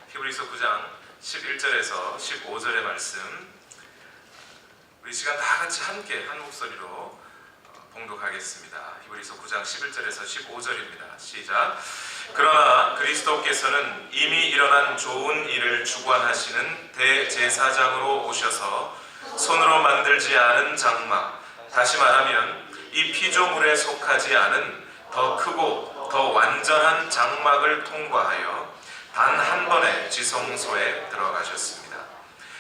히브리서 9장 11절에서 15절의 말씀, 우리 시간 다 같이 함께 한 목소리로 봉독하겠습니다. 히브리서 9장 11절에서 15절입니다. 시작. 그러나 그리스도께서는 이미 일어난 좋은 일을 주관하시는 대제사장으로 오셔서 손으로 만들지 않은 장막, 다시 말하면 이 피조물에 속하지 않은 더 크고 더 완전한 장막을 통과하여 단 한 번의 지성소에 들어가셨습니다.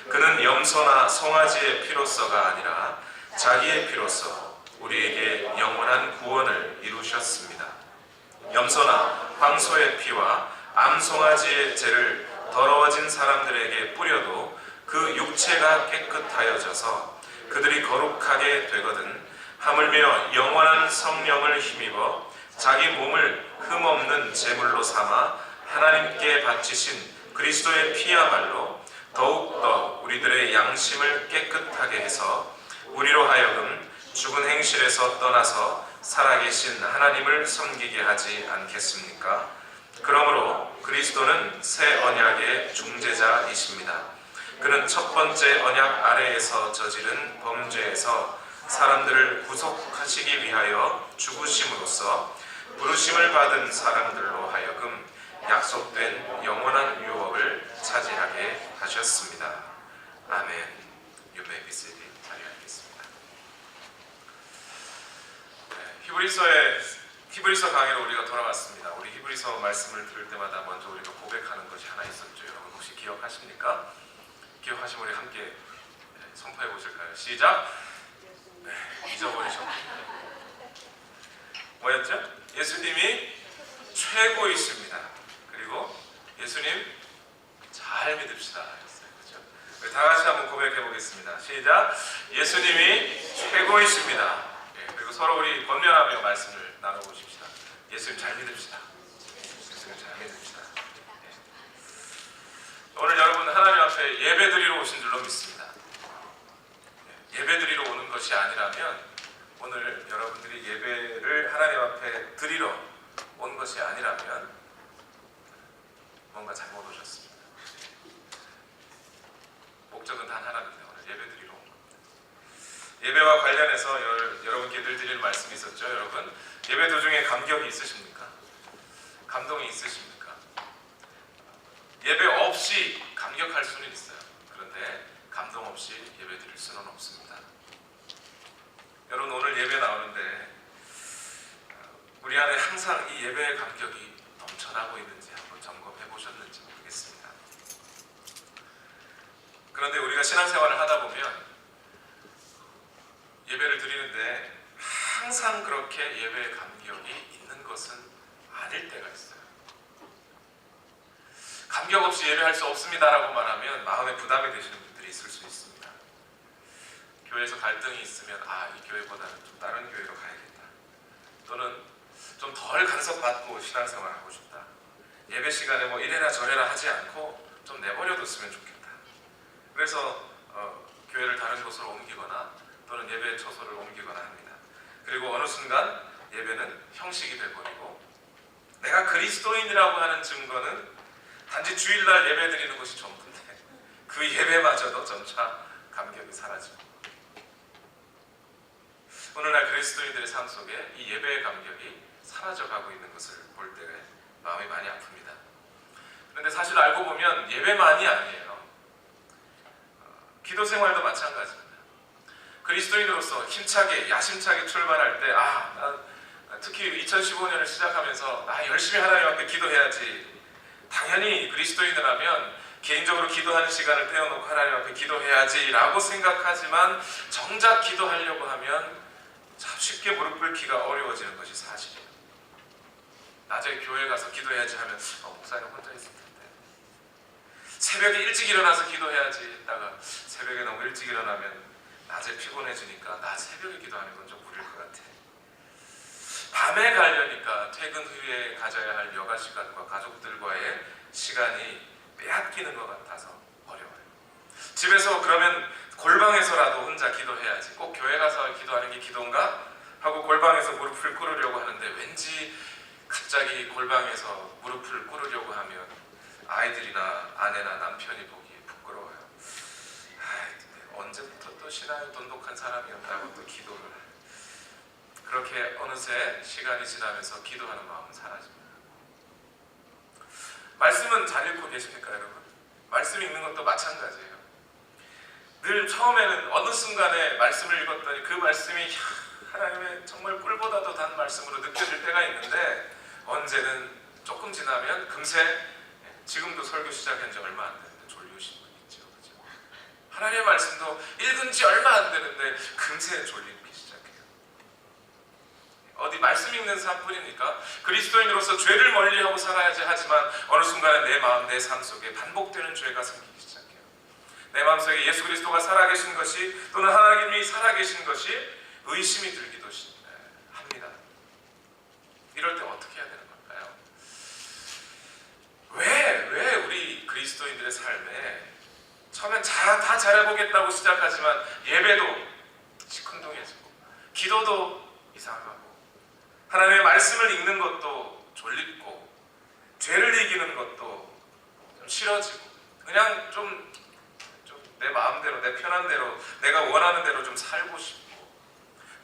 그는 염소나 송아지의 피로서가 아니라 자기의 피로서 우리에게 영원한 구원을 이루셨습니다. 염소나 황소의 피와 암송아지의 죄를 더러워진 사람들에게 뿌려도 그 육체가 깨끗하여져서 그들이 거룩하게 되거든 하물며 영원한 성령을 힘입어 자기 몸을 흠없는 제물로 삼아 하나님께 바치신 그리스도의 피야말로 더욱더 우리들의 양심을 깨끗하게 해서 우리로 하여금 죽은 행실에서 떠나서 살아계신 하나님을 섬기게 하지 않겠습니까? 그러므로 그리스도는 새 언약의 중재자이십니다. 그는 첫 번째 언약 아래에서 저지른 범죄에서 사람들을 구속하시기 위하여 죽으심으로써 부르심을 받은 사람들로 하여금 약속된 영원한 유업을 차지하게 하셨습니다. 아멘. 유메 비스디 자리하겠습니다. 히브리서 강의로 우리가 돌아왔습니다. 우리 히브리서 말씀을 들을 때마다 먼저 우리가 고백하는 것이 하나 있었죠. 여러분 혹시 기억하십니까? 기억하시면 우리 함께 선포해 보실까요? 시작. 잊어버리셨군요. 뭐였죠? 예수님이 최고이십니다. 그리고 예수님 잘 믿읍시다 하셨어요. 그렇죠? 우리 다 같이 한번 고백해 보겠습니다. 시작. 예수님이 최고이십니다. 그리고 서로 우리 권면하며 말씀을 나눠보십시다. 예수님 잘 믿읍시다. 예수님 잘 믿읍시다. 오늘 여러분 하나님 앞에 예배 드리러 오신 줄로 믿습니다. 예배 드리러 오는 것이 아니라면, 오늘 여러분들이 예배를 하나님 앞에 드리러 온 것이 아니라면 뭔가 잘못 오셨습니다. 목적은 단 하나입니다. 오늘 예배 드리러 온 겁니다. 예배와 관련해서 여러분께 늘 드리는 말씀이 있었죠. 여러분, 예배 도중에 감격이 있으십니까? 감동이 있으십니까? 예배 없이 감격할 수는 있어요. 그런데 감동 없이 예배 드릴 수는 없습니다. 여러분, 오늘 예배 나오는데 우리 안에 항상 이 예배의 감격이 넘쳐나고 있는지 한번 점검해 보셨는지 모르겠습니다. 그런데 우리가 신앙생활을 하다 보면 예배를 드리는데 항상 그렇게 예배의 감격이 있는 것은 아닐 때가 있어요. 감격 없이 예배할 수 없습니다라고 말하면 마음에 부담이 되시는 분들이 있을 수 있습니다. 교회에서 갈등이 있으면 이 교회보다는 좀 다른 교회로 가야겠다. 또는 좀 덜 간섭받고 신앙생활을 하고 싶다. 예배 시간에 뭐 이래라 저래라 하지 않고 좀 내버려뒀으면 좋겠다. 그래서 교회를 다른 곳으로 옮기거나 또는 예배 처소를 옮기거나 합니다. 그리고 어느 순간 예배는 형식이 되어버리고, 내가 그리스도인이라고 하는 증거는 단지 주일날 예배 드리는 것이 전부인데 그 예배마저도 점차 감격이 사라지고, 오늘날 그리스도인들의 삶 속에 이 예배의 감격이 사라져가고 있는 것을 볼 때 마음이 많이 아픕니다. 그런데 사실 알고 보면 예배만이 아니에요. 기도 생활도 마찬가지입니다. 그리스도인으로서 힘차게 야심차게 출발할 때 특히 2015년을 시작하면서 나 열심히 하나님 앞에 기도해야지. 당연히 그리스도인이라면 개인적으로 기도하는 시간을 떼어놓고 하나님 앞에 기도해야지 라고 생각하지만, 정작 기도하려고 하면 참 쉽게 무릎 꿇기가 어려워지는 것이 사실이에요. 낮에 교회 가서 기도해야지 하면 목사님 혼자 있을 텐데, 새벽에 일찍 일어나서 기도해야지 했다가 새벽에 너무 일찍 일어나면 낮에 피곤해지니까 나 새벽에 기도하는 건 좀 무리일 것 같아. 밤에 가려니까 퇴근 후에 가져야 할 여가 시간과 가족들과의 시간이 빼앗기는 것 같아서 어려워요. 집에서 그러면 골방에서라도 혼자 기도해야지, 꼭 교회 가서 기도하는 게 기도인가? 하고 골방에서 무릎을 꿇으려고 하는데, 왠지 갑자기 골방에서 무릎을 꿇으려고 하면 아이들이나 아내나 남편이 보기에 부끄러워요. 언제부터 또 신앙이 돈독한 사람이었다고 또 기도를. 그렇게 어느새 시간이 지나면서 기도하는 마음은 사라집니다. 말씀은 잘 읽고 계십니까, 여러분? 말씀 읽는 것도 마찬가지예요. 늘 처음에는 어느 순간에 말씀을 읽었더니 그 말씀이 하나님의 정말 꿀보다도 단 말씀으로 느껴질 때가 있는데, 언제는 조금 지나면 금세, 지금도 설교 시작한 지 얼마 안 되는데 졸리우신 분 있죠, 그죠? 하나님의 말씀도 읽은 지 얼마 안 되는데 금세 졸리기 시작해요. 어디 말씀 읽는 사뿐입니까? 그리스도인으로서 죄를 멀리하고 살아야지 하지만 어느 순간에 내 마음, 내 삶 속에 반복되는 죄가 생기기 시작해요. 내 마음속에 예수 그리스도가 살아계신 것이, 또는 하나님이 살아계신 것이 의심이 들기도 합니다. 이럴 때 어떻게 해야 되는 걸까요? 왜 우리 그리스도인들의 삶에 처음엔 다 잘해보겠다고 시작하지만 예배도 시큰둥해지고 기도도 이상하고 하나님의 말씀을 읽는 것도 졸립고 죄를 이기는 것도 좀 싫어지고 그냥 좀 내 마음대로, 내 편한 대로, 내가 원하는 대로 좀 살고 싶고,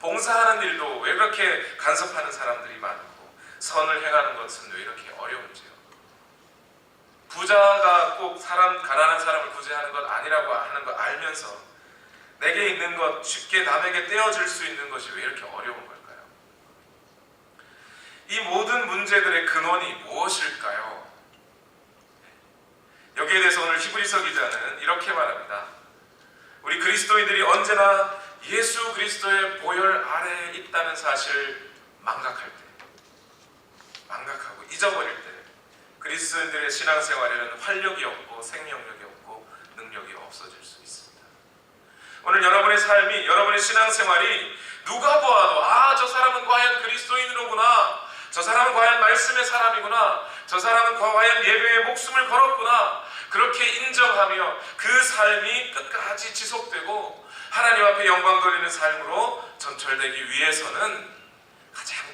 봉사하는 일도 왜 그렇게 간섭하는 사람들이 많고, 선을 행하는 것은 왜 이렇게 어려운지요. 부자가 꼭 가난한 사람을 구제하는 것 아니라고 하는 거 알면서 내게 있는 것 쉽게 남에게 떼어줄 수 있는 것이 왜 이렇게 어려운 걸까요? 이 모든 문제들의 근원이 무엇일까요? 여기에 대해서 오늘 히브리서 기자는 이렇게 말합니다. 우리 그리스도인들이 언제나 예수 그리스도의 보혈 아래에 있다는 사실을 망각할 때, 망각하고 잊어버릴 때 그리스도인들의 신앙생활에는 활력이 없고 생명력이 없고 능력이 없어질 수 있습니다. 오늘 여러분의 삶이, 여러분의 신앙생활이 누가 보아도 저 사람은 과연 그리스도인으로구나, 저 사람은 과연 말씀의 사람이구나, 저 사람은 과연 예배에 목숨을 걸었구나, 그렇게 인정하며 그 삶이 끝까지 지속되고 하나님 앞에 영광 돌리는 삶으로 전철되기 위해서는 가장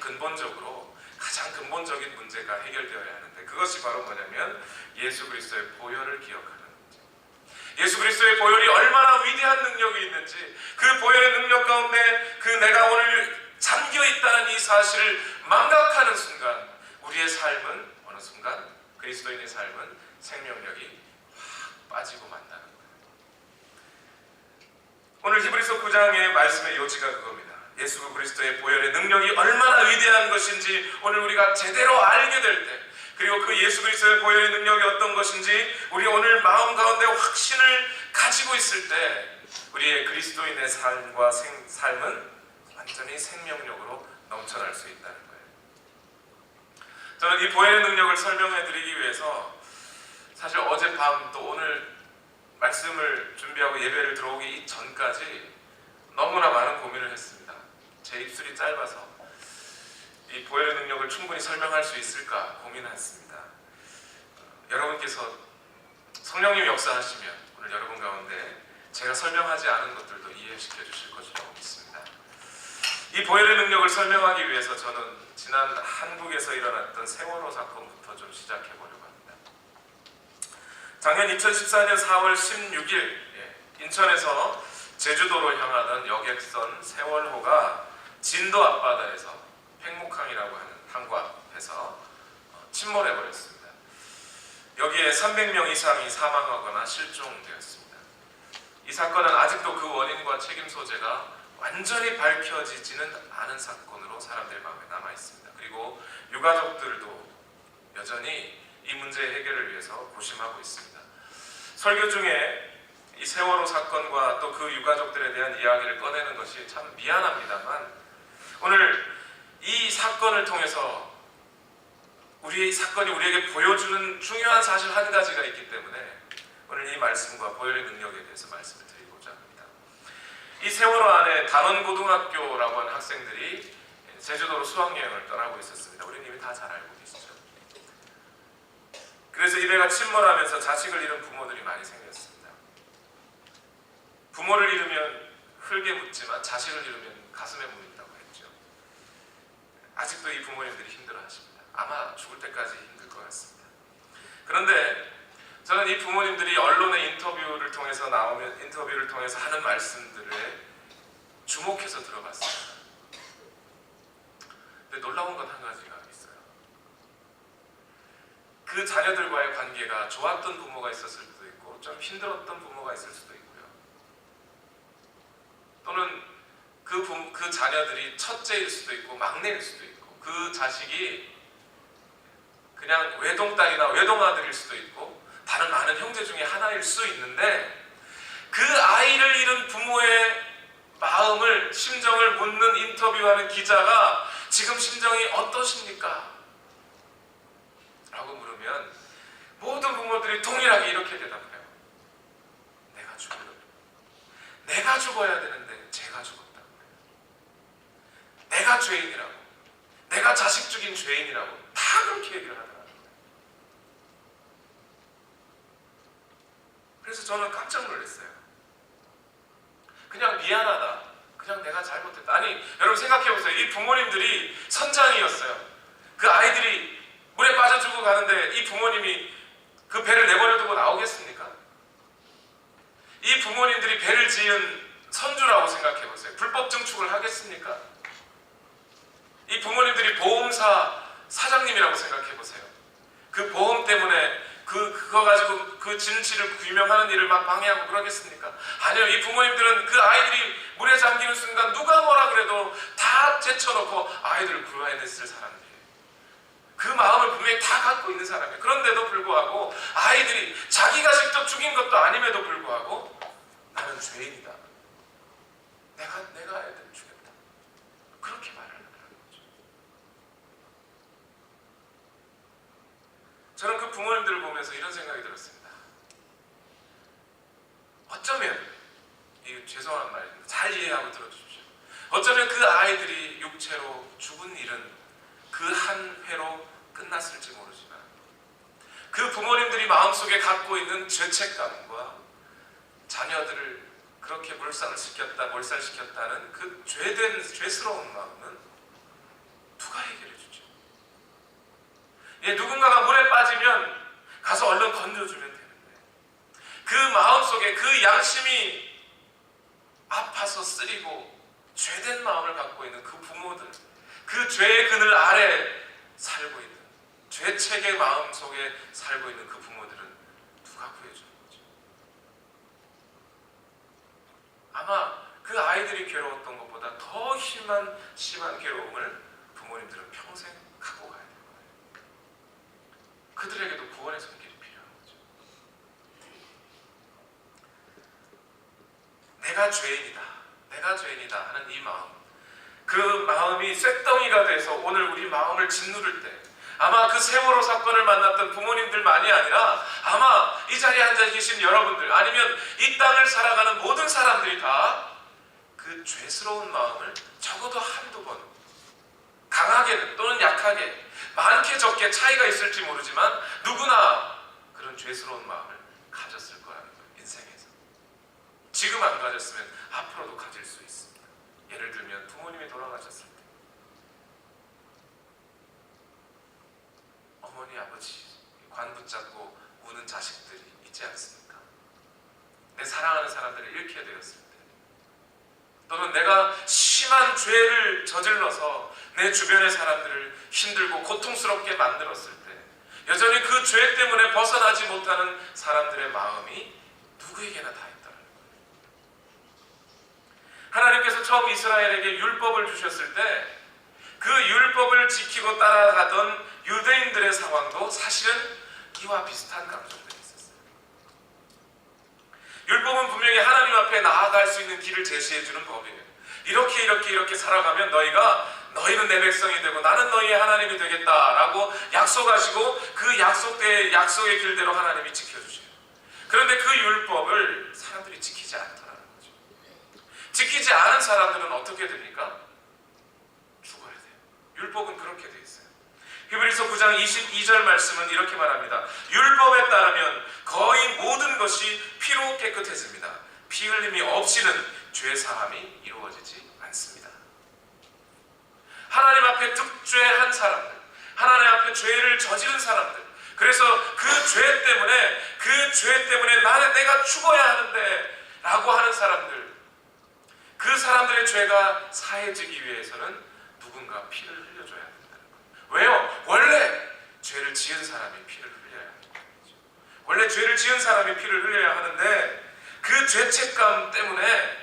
근본적인 문제가 해결되어야 하는데, 그것이 바로 뭐냐면 예수 그리스도의 보혈을 기억하는 문제. 예수 그리스도의 보혈이 얼마나 위대한 능력이 있는지, 그 보혈의 능력 가운데 내가 오늘 잠겨 있다는 이 사실을 망각하는 순간 우리의 삶은 어느 순간, 그리스도인의 삶은 생명력이 확 빠지고 만다는 거예요. 오늘 히브리서 9장의 말씀의 요지가 그겁니다. 예수 그리스도의 보혈의 능력이 얼마나 위대한 것인지 오늘 우리가 제대로 알게 될 때, 그리고 그 예수 그리스도의 보혈의 능력이 어떤 것인지 우리 오늘 마음 가운데 확신을 가지고 있을 때 우리의 그리스도인의 삶과 삶은 완전히 생명력으로 넘쳐날 수 있다는 거예요. 저는 이 보혈의 능력을 설명해 드리기 위해서 사실 어젯밤 또 오늘 말씀을 준비하고 예배를 들어오기 전까지 너무나 많은 고민을 했습니다. 제 입술이 짧아서 이 보혈의 능력을 충분히 설명할 수 있을까 고민했습니다. 여러분께서 성령님 역사하시면 오늘 여러분 가운데 제가 설명하지 않은 것들도 이해시켜 주실 것이라고 믿습니다. 이 보혈의 능력을 설명하기 위해서 저는 지난 한국에서 일어났던 세월호 사건부터 좀 시작해 보려고 합니다. 작년 2014년 4월 16일 인천에서 제주도로 향하던 여객선 세월호가 진도 앞바다에서 팽목항이라고 하는 항구 앞에서 침몰해 버렸습니다. 여기에 300명 이상이 사망하거나 실종되었습니다. 이 사건은 아직도 그 원인과 책임 소재가 완전히 밝혀지지는 않은 사건으로 사람들의 마음에 남아 있습니다. 그리고 유가족들도 여전히 이 문제 해결을 위해서 고심하고 있습니다. 설교 중에 이 세월호 사건과 또 그 유가족들에 대한 이야기를 꺼내는 것이 참 미안합니다만, 오늘 이 사건을 통해서 이 사건이 우리에게 보여주는 중요한 사실 한 가지가 있기 때문에 오늘 이 말씀과 보혈의 능력에 대해서 말씀을 드리고자 합니다. 이 세월호 안에 단원고등학교라고 하는 학생들이 제주도로 수학여행을 떠나고 있었습니다. 우리는 이미 다 잘 알고 계시죠. 그래서 이 배가 침몰하면서 자식을 잃은 부모들이 많이 생겼습니다. 부모를 잃으면 흙에 묻지만 자식을 잃으면 가슴에 묻는다고 했죠. 아직도 이 부모님들이 힘들어하십니다. 아마 죽을 때까지 힘들 것 같습니다. 그런데 저는 이 부모님들이 언론의 인터뷰를 통해서 하는 말씀들에 주목해서 들어봤습니다. 근데 놀라운 건 한 가지가 있어요. 그 자녀들과의 관계가 좋았던 부모가 있었을 수도 있고 좀 힘들었던 부모가 있을 수도 있고요. 또는 그 자녀들이 첫째일 수도 있고 막내일 수도 있고 그 자식이 그냥 외동딸이나 외동아들일 수도 있고 다른 많은 형제 중에 하나일 수 있는데 그 아이를 잃은 부모의 마음을, 심정을 묻는 인터뷰하는 기자가 지금 심정이 어떠십니까? 라고 물으면 모든 부모들이 동일하게 이렇게 대답해요. 내가 죽어야 되는데 제가 죽었다. 내가 죄인이라고. 내가 자식 죽인 죄인이라고. 다 그렇게 얘기를 하더라고요. 그래서 저는 깜짝 놀랐어요. 그냥 미안하다. 그냥 내가 잘못했다. 아니, 여러분 생각해보세요. 이 부모님들이 선장이었어요. 그 아이들이 물에 빠져 죽어 가는데 이 부모님이 그 배를 내버려두고 나오겠습니까? 이 부모님들이 배를 지은 선주라고 생각해보세요. 불법 증축을 하겠습니까? 이 부모님들이 보험사 사장님이라고 생각해보세요. 그 보험 때문에 그거 가지고 그 진실을 규명하는 일을 막 방해하고 그러겠습니까? 아니요. 이 부모님들은 그 아이들이 물에 잠기는 순간 누가 뭐라 그래도 다 제쳐놓고 아이들을 구해냈을 사람들이에요. 그 마음을 분명히 다 갖고 있는 사람이에요. 그런데도 불구하고 아이들이 자기가 직접 죽인 것도 아님에도 불구하고 나는 죄인이다. 내가 아이들을 죽였다. 그렇게 말을 하더라는 거죠. 저는 그 부모님들을 보면서 이런 생각이 들었습니다. 어쩌면, 이 죄송한 말입니다. 잘 이해하고 들어주십시오. 어쩌면 그 아이들이 육체로 죽은 일은 그 한 회로 끝났을지 모르지만 그 부모님들이 마음속에 갖고 있는 죄책감과 자녀들을 그렇게 몰살시켰다는 그 죄스러운 마음은 누가 해결해 주죠? 누군가가 물에 빠지면 가서 얼른 건져주면 되는데 그 마음속에 그 양심이 아파서 쓰리고 죄된 마음을 갖고 있는 그 부모들, 그 죄의 그늘 아래 살고 있는, 죄책의 마음 속에 살고 있는 그 부모들은 누가 구해주는 거죠? 아마 그 아이들이 괴로웠던 것보다 더 심한 괴로움을 부모님들은 평생 갖고 가야 될 거예요. 그들에게도 구원의 손길이 필요한 거죠. 내가 죄인이다 하는 이 마음, 그 마음이 쇳덩이가 돼서 오늘 우리 마음을 짓누를 때 아마 그 세월호 사건을 만났던 부모님들만이 아니라 아마 이 자리에 앉아 계신 여러분들 아니면 이 땅을 살아가는 모든 사람들이 다 그 죄스러운 마음을 적어도 한두 번 강하게 또는 약하게 많게 적게 차이가 있을지 모르지만 누구나 그런 죄스러운 마음을 가졌을 거라는 거예요. 인생에서. 지금 안 가졌으면 앞으로도 가질 수 있습니다. 예를 들면 부모님이 돌아가셨을 때 어머니 아버지 관 붙잡고 우는 자식들이 있지 않습니까? 내 사랑하는 사람들을 잃게 되었을 때 또는 내가 심한 죄를 저질러서 내 주변의 사람들을 힘들고 고통스럽게 만들었을 때 여전히 그 죄 때문에 벗어나지 못하는 사람들의 마음이 누구에게나 다 있다는 거예요. 하나님께서 처음 이스라엘에게 율법을 주셨을 때 그 율법을 지키고 따라가던 유대인들의 상황도 사실은 이와 비슷한 감정들이 있었어요. 율법은 분명히 하나님 앞에 나아갈 수 있는 길을 제시해주는 법이에요. 이렇게 살아가면 너희는 내 백성이 되고 나는 너희의 하나님이 되겠다라고 약속하시고 그 약속의 길대로 하나님이 지켜주셔요. 그런데 그 율법을 사람들이 지키지 않더라는 거죠. 지키지 않은 사람들은 어떻게 됩니까? 죽어야 돼요. 율법은 그렇게 돼 있어요. 히브리서 9장 22절 말씀은 이렇게 말합니다. 율법에 따르면 거의 모든 것이 피로 깨끗해집니다. 피 흘림이 없이는 죄 사함이 이루어지지 않습니다. 하나님 앞에 득죄한 사람들, 하나님 앞에 죄를 저지른 사람들, 그래서 그 죄 때문에 그 죄 때문에 내가 죽어야 하는데 라고 하는 사람들, 그 사람들의 죄가 사해지기 위해서는 누군가 피를 흘려줘야 된다는 거예요. 왜요? 원래 죄를 지은 사람이 피를 흘려야 하는 거죠. 원래 죄를 지은 사람이 피를 흘려야 하는데 그 죄책감 때문에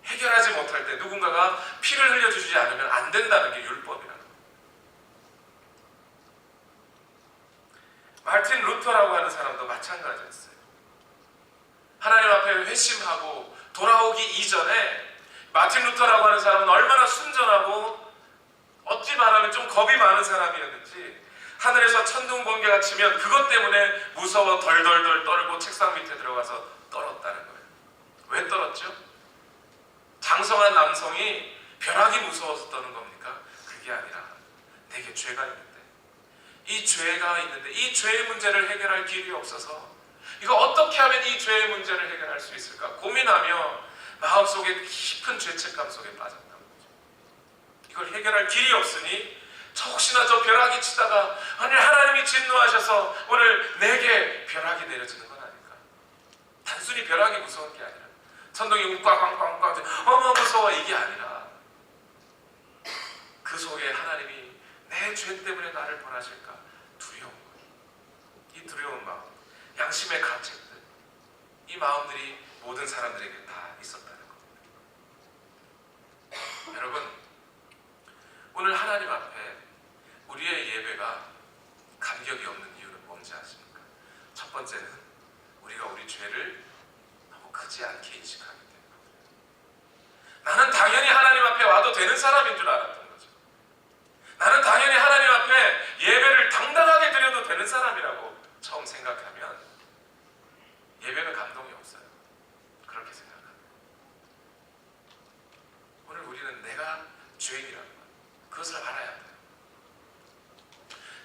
해결하지 못할 때 누군가가 피를 흘려주지 않으면 안 된다는 게 율법이라는 거예요. 마틴 루터라고 하는 사람도 마찬가지였어요. 하나님 앞에 회심하고 돌아오기 이전에 마틴 루터라고 하는 사람은 얼마나 순전하고 어찌 말하면 좀 겁이 많은 사람이었는지 하늘에서 천둥 번개가 치면 그것 때문에 무서워 덜덜덜 떨고 책상 밑에 들어가서 떨었다는 거예요. 왜 떨었죠? 장성한 남성이 벼락이 무서워서 떠는 겁니까? 그게 아니라 내게 죄가 있는데 이 죄의 문제를 해결할 길이 없어서 이거 어떻게 하면 이 죄의 문제를 해결할 수 있을까 고민하며 마음속에 깊은 죄책감 속에 빠졌다는 거죠. 이걸 해결할 길이 없으니 혹시나 저 벼락이 치다가 아니 하나님이 진노하셔서 오늘 내게 벼락이 내려지는 건 아닐까. 단순히 벼락이 무서운 게 아니라 천둥이 꽝꽝꽝꽝 어머 무서워 이게 아니라 그 속에 하나님이 내 죄 때문에 나를 벌하실까 두려운 거예요. 이 두려운 마음, 양심의 가책들, 이 마음들이 모든 사람들에게 다 있었다는 겁니다. 여러분, 오늘 하나님 앞에 우리의 예배가 감격이 없는 이유는 뭔지 아십니까? 첫 번째는 우리가 우리 죄를 너무 크지 않게 인식하기 때문에 나는 당연히 하나님 앞에 와도 되는 사람인 줄 알았던 거죠. 나는 당연히 하나님 앞에 예배를 당당하게 드려도 되는 사람이라고 처음 생각하면 예배는 감동이 없어요. 그렇게 생각합니다. 오늘 우리는 내가 죄인이라는 것, 그것을 알아야 돼요.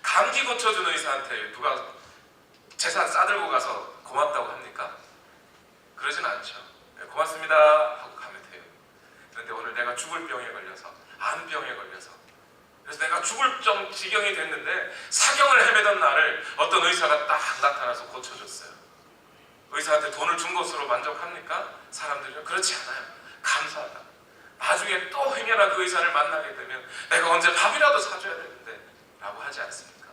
감기 고쳐준 의사한테 누가 재산 싸들고 가서 고맙다고 합니까? 그러진 않죠. 네, 고맙습니다 하고 가면 돼요. 그런데 오늘 내가 죽을 병에 걸려서 암병에 걸려서 그래서 내가 죽을 지경이 됐는데 사경을 헤매던 나를 어떤 의사가 딱 나타나서 고쳐줬어요. 의사한테 돈을 준 것으로 만족합니까? 사람들은 그렇지 않아요. 감사하다. 나중에 또 행여나 그 의사를 만나게 되면 내가 언제 밥이라도 사줘야 되는데 라고 하지 않습니까?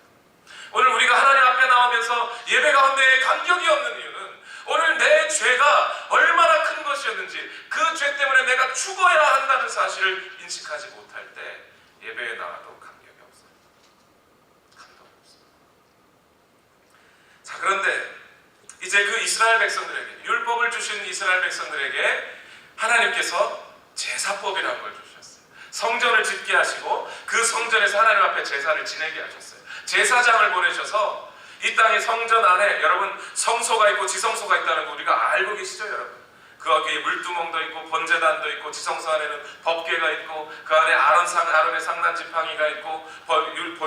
오늘 우리가 하나님 앞에 나오면서 예배 가운데 감격이 없는 이유는 오늘 내 죄가 얼마나 큰 것이었는지 그 죄 때문에 내가 죽어야 한다는 사실을 인식하지 못할 때 예배에 나와도 감격이 없어요. 감동이 없어요. 자, 그런데 이제 그 이스라엘 백성들에게, 율법을 주신 이스라엘 백성들에게 하나님께서 제사법이라는 걸 주셨어요. 성전을 짓게 하시고 그 성전에서 하나님 앞에 제사를 지내게 하셨어요. 제사장을 보내셔서 이 땅의 성전 안에 여러분 성소가 있고 지성소가 있다는 거 우리가 알고 계시죠, 여러분? 그 안에 물두멍도 있고 번제단도 있고 지성소 안에는 법궤가 있고 그 안에 아론의 상단지팡이가 있고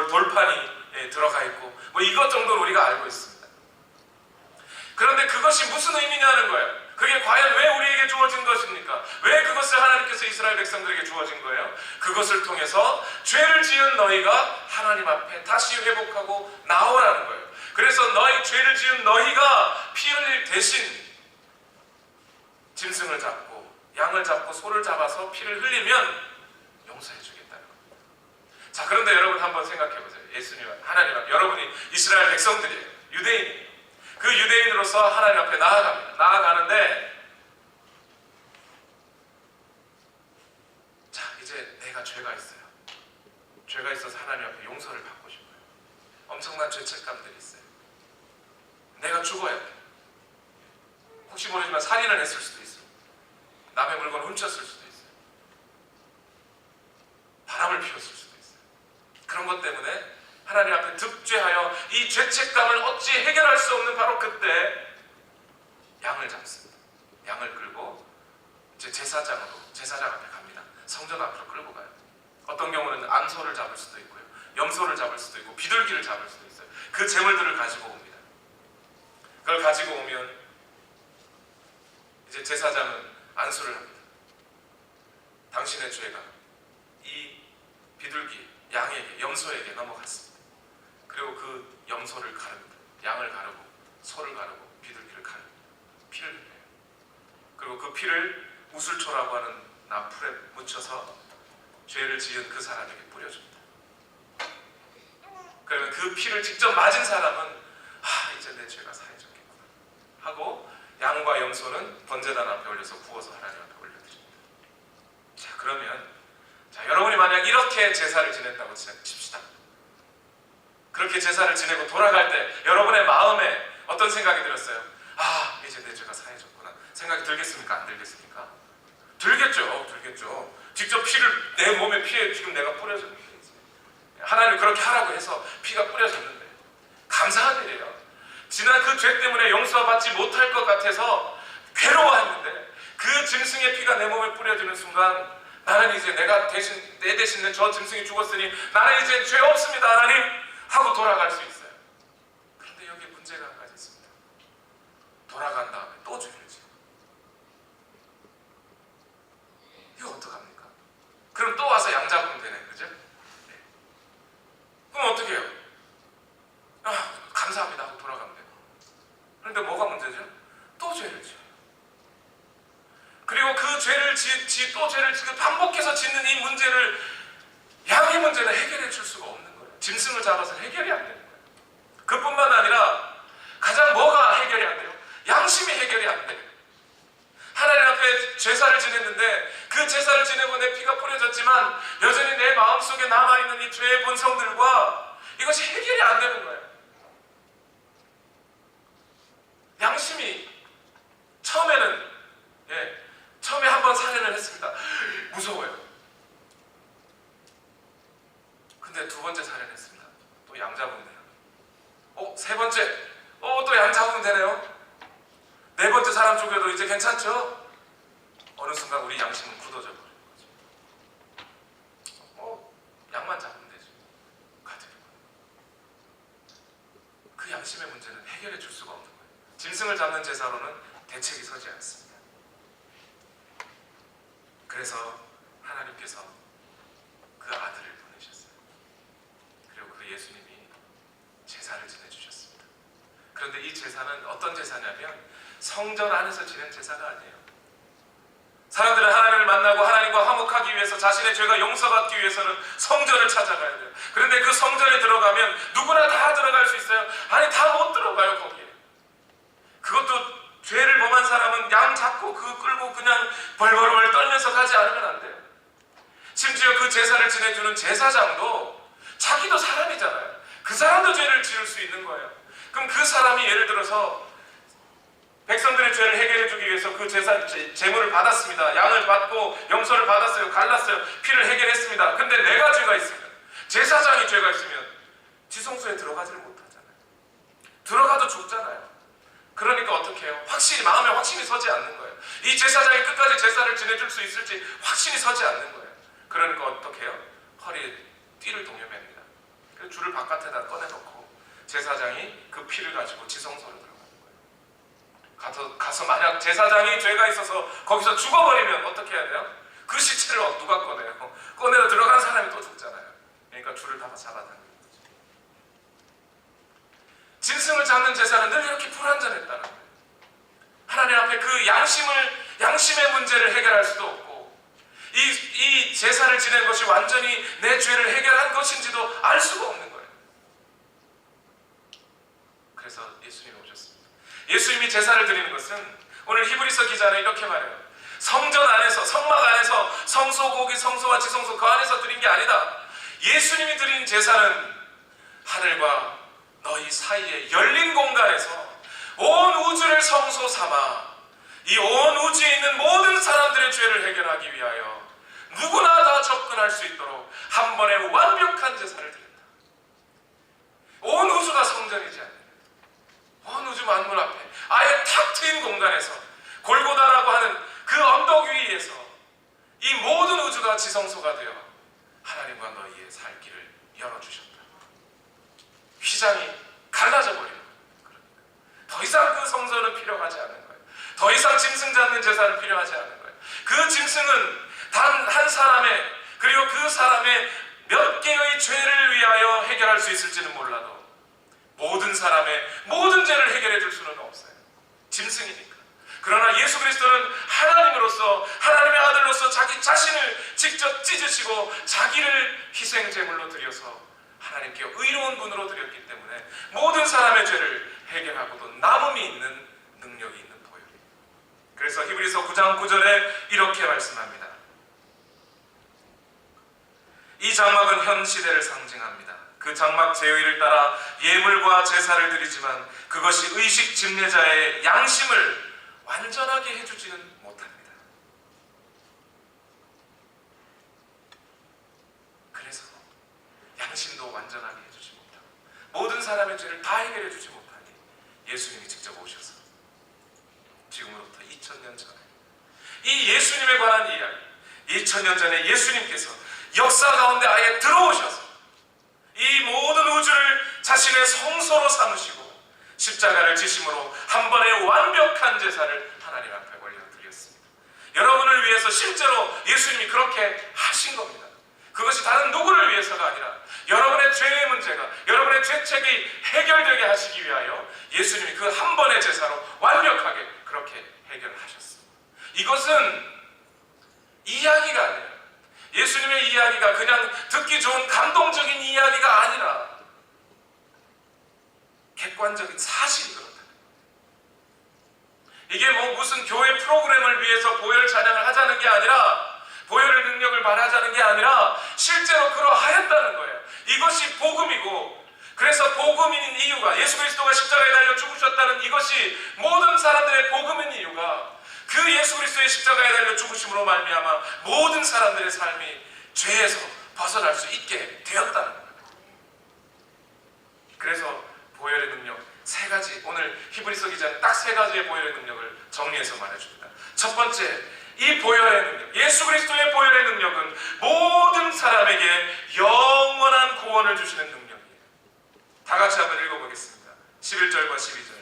돌판이 들어가 있고 뭐 이것 정도는 우리가 알고 있습니다. 그런데 그것이 무슨 의미냐는 거예요. 그게 과연 왜 우리에게 주어진 것입니까? 왜 그것을 하나님께서 이스라엘 백성들에게 주어진 거예요? 그것을 통해서 죄를 지은 너희가 하나님 앞에 다시 회복하고 나오라는 거예요. 그래서 너희 죄를 지은 너희가 피 흘릴 대신 짐승을 잡고 양을 잡고 소를 잡아서 피를 흘리면 용서해 주겠다는 겁니다. 자, 그런데 여러분 한번 생각해 보세요. 예수님, 하나님 앞에 여러분이 이스라엘 백성들이에요. 유대인이에요. 그 유대인으로서 하나님 앞에 나아갑니다. 나아가는데 자, 이제 내가 죄가 있어요. 죄가 있어서 하나님 앞에 용서를 받고 싶어요. 엄청난 죄책감들이 있어요. 내가 죽어야 돼. 혹시 모르지만 살인을 했을 수도 있어요. 남의 물건을 훔쳤을 수도 있어요. 바람을 피웠을 수도 있어요. 그런 것 때문에 하나님 앞에 득죄하여 이 죄책감을 어찌 해결할 수 없는 바로 그때 양을 잡습니다. 양을 끌고 이제 제사장 앞에 갑니다. 성전 앞으로 끌고 가요. 어떤 경우는 암소를 잡을 수도 있고요. 염소를 잡을 수도 있고 비둘기를 잡을 수도 있어요. 그 재물들을 가지고 옵니다. 그걸 가지고 오면 이제 제사장은 안수를 합니다. 당신의 죄가 이 비둘기, 양에게, 염소에게 넘어갔습니다. 그리고 그 염소를 가릅니다. 양을 가르고 소를 가르고 비둘기를 가르고 피를 흘려요. 그리고 그 피를 우슬초라고 하는 나풀에 묻혀서 죄를 지은 그 사람에게 뿌려줍니다. 그러면 그 피를 직접 맞은 사람은 이제 내 죄가 사해졌겠구나 하고 양과 염소는 번제단 앞에 올려서 구워서 하나님 앞에 올려드립니다. 자, 그러면 여러분이 만약 이렇게 제사를 지냈다고 칩시다. 그렇게 제사를 지내고 돌아갈 때 여러분의 마음에 어떤 생각이 들었어요? 이제 내 죄가 사해졌구나 생각이 들겠습니까? 안 들겠습니까? 들겠죠. 직접 피를 내 몸에 피에 지금 내가 뿌려줬는데 하나님 그렇게 하라고 해서 피가 뿌려졌는데 감사한 일이에요. 지난 그 죄 때문에 용서받지 못할 것 같아서 괴로워했는데 그 짐승의 피가 내 몸에 뿌려지는 순간 나는 이제 내 대신에 저 짐승이 죽었으니 나는 이제 죄 없습니다 하나님 하고 돌아갈 수 있어요. 그런데 여기 문제가 한 가지 있습니다. 돌아간 다음에 또 죄를 지어. 이거 어떡합니까? 그럼 또 와서 양 잡으면 되네, 그죠? 네. 그럼 어떻게 해요? 감사합니다 하고 돌아가면 돼요. 그런데 뭐가 문제죠? 또 죄를 지어요. 그리고 그 죄를 또 죄를 지금 반복해서 짓는 이 문제를, 양의 문제는 해결해 줄 수가 없는 거예요. 짐승을 잡아서 해결이 안 되는 거예요. 그뿐만 아니라 가장 뭐가 해결이 안 돼요? 양심이 해결이 안 돼요. 하나님 앞에 제사를 지냈는데 그 제사를 지내고 내 피가 뿌려졌지만 여전히 내 마음속에 남아있는 이 죄의 본성들과 이것이 해결이 안 되는 거예요. 양심이 처음에 한번 살인을 했습니다. 무서워요. 근데 두 번째 살인했습니다. 또 양 잡으면 돼요. 세 번째, 또 양 잡으면 되네요. 네 번째 사람 죽여도 이제 괜찮죠? 어느 순간 우리 양심은 굳어져 버리는 거죠. 양만 잡으면 되죠. 가드리고. 그 양심의 문제는 해결해 줄 수가 없는 거예요. 짐승을 잡는 제사로는 대책이 서지 않습니다. 그래서 하나님께서 그 아들을 보내셨어요. 그리고 그 예수님이 제사를 지내주셨습니다. 그런데 이 제사는 어떤 제사냐면 성전 안에서 지낸 제사가 아니에요. 사람들은 하나님을 만나고 하나님과 화목하기 위해서 자신의 죄가 용서받기 위해서는 성전을 찾아가야 돼요. 그런데 그 성전에 들어가면 누구나 다 들어갈 수 있어요? 아니, 다 못 들어가요, 거기에. 그것도 죄를 범한 사람은 양 잡고 끌고 그냥 벌벌벌 떨면서 가지 않으면 안 돼요. 심지어 그 제사를 지내주는 제사장도 자기도 사람이잖아요. 그 사람도 죄를 지을 수 있는 거예요. 그럼 그 사람이 예를 들어서 백성들의 죄를 해결해 주기 위해서 그 제물을 받았습니다. 양을 받고 용서를 받았어요. 갈랐어요. 피를 해결했습니다. 근데 내가 죄가 있으면, 제사장이 죄가 있으면 지성소에 들어가지를 못하잖아요. 들어가도 죽잖아요. 그러니까 어떻게 해요? 마음에 확신이 서지 않는 거예요. 이 제사장이 끝까지 제사를 지내줄 수 있을지 확신이 서지 않는 거예요. 그러니까 어떻게 해요? 허리에 띠를 동여맵니다. 그래서 줄을 바깥에다 꺼내놓고 제사장이 그 피를 가지고 지성소로 들어가는 거예요. 가서 만약 제사장이 죄가 있어서 거기서 죽어버리면 어떻게 해야 돼요? 그 시체를 누가 꺼내요? 꺼내러 들어간 사람이 또 죽잖아요. 그러니까 줄을 다 잡아당기는 거죠. 짐승을 잡는 제사는 늘 이렇게 불완전했다는 거예요. 하나님 앞에 그 양심의 문제를 해결할 수도 없고, 이 제사를 지낸 것이 완전히 내 죄를 해결한 것인지도 알 수가 없는 거예요. 그래서 예수님이 오셨습니다. 예수님이 제사를 드리는 것은, 오늘 히브리서 기자는 이렇게 말해요. 성전 안에서, 성막 안에서 성소, 고기, 성소와 지성소 그 안에서 드린 게 아니다. 예수님이 드린 제사는 하늘과 너희 사이에 열린 공간에서 온 우주를 성소 삼아 이 온 우주에 있는 모든 사람들의 죄를 해결하기 위하여 누구나 다 접근할 수 있도록 한 번의 완벽한 제사를 드린다. 온 우주가 성전이지 않느냐. 온 우주 만물 앞에 아예 탁 트인 공간에서, 골고다라고 하는 그 언덕 위에서 이 모든 우주가 지성소가 되어 하나님과 너희의 살 길을 열어주셨다. 휘장이 갈라져 버리는 거예요. 더 이상 그 성전은 필요하지 않는 거예요. 더 이상 짐승 잡는 제사는 필요하지 않는 거예요. 그 짐승은 단 한 사람의, 그리고 그 사람의 몇 개의 죄를 위하여 해결할 수 있을지는 몰라도 모든 사람의 모든 죄를 해결해 줄 수는 예수 그리스도는 하나님으로서, 하나님의 아들로서 자기 자신을 직접 찢으시고 자기를 희생제물로 드려서 하나님께 의로운 분으로 드렸기 때문에 모든 사람의 죄를 해결하고도 남음이 있는 능력이 있는 보혈이에요. 그래서 히브리서 9장 9절에 이렇게 말씀합니다. 이 장막은 현 시대를 상징합니다. 그 장막 제의를 따라 예물과 제사를 드리지만 그것이 의식 집례자의 양심을 완전하게 해주지는 못합니다. 그래서 양심도 완전하게 해주지 못하고 모든 사람의 죄를 다 해결해 주지 못하니 예수님이 직접 오셔서 지금으로부터 2000년 전에 이 예수님에 관한 이야기, 2000년 전에 예수님께서 역사 가운데 아예 들어오셔서 이 모든 우주를 자신의 성소로 삼으시고 십자가를 지심으로 한 번의 완벽한 제사를 하나님 앞에 올려드렸습니다. 여러분을 위해서 실제로 예수님이 그렇게 하신 겁니다. 그것이 다른 누구를 위해서가 아니라 여러분의 죄의 문제가, 여러분의 죄책이 해결되게 하시기 위하여 예수님이 그 한 번의 제사로 완벽하게 그렇게 해결하셨습니다. 이것은 이야기가 아니에요. 예수님의 이야기가 그냥 듣기 좋은 감동적인 이야기가 아니라 객관적인 사실이 그렇다. 이게 뭐 무슨 교회 프로그램을 위해서 보혈 찬양을 하자는 게 아니라, 보혈의 능력을 말하자는 게 아니라 실제로 그러하였다는 거예요. 이것이 복음이고, 그래서 복음인 이유가, 예수 그리스도가 십자가에 달려 죽으셨다는 이것이 모든 사람들의 복음인 이유가 그 예수 그리스도의 십자가에 달려 죽으심으로 말미암아 모든 사람들의 삶이 죄에서 벗어날 수 있게 되었다는 거예요. 그래서 보혈의 능력 세 가지, 오늘 히브리서 기자는 딱 세 가지의 보혈의 능력을 정리해서 말해줍니다. 첫 번째, 이 보혈의 능력, 예수 그리스도의 보혈의 능력은 모든 사람에게 영원한 구원을 주시는 능력이에요. 다 같이 한번 읽어보겠습니다. 11절과 12절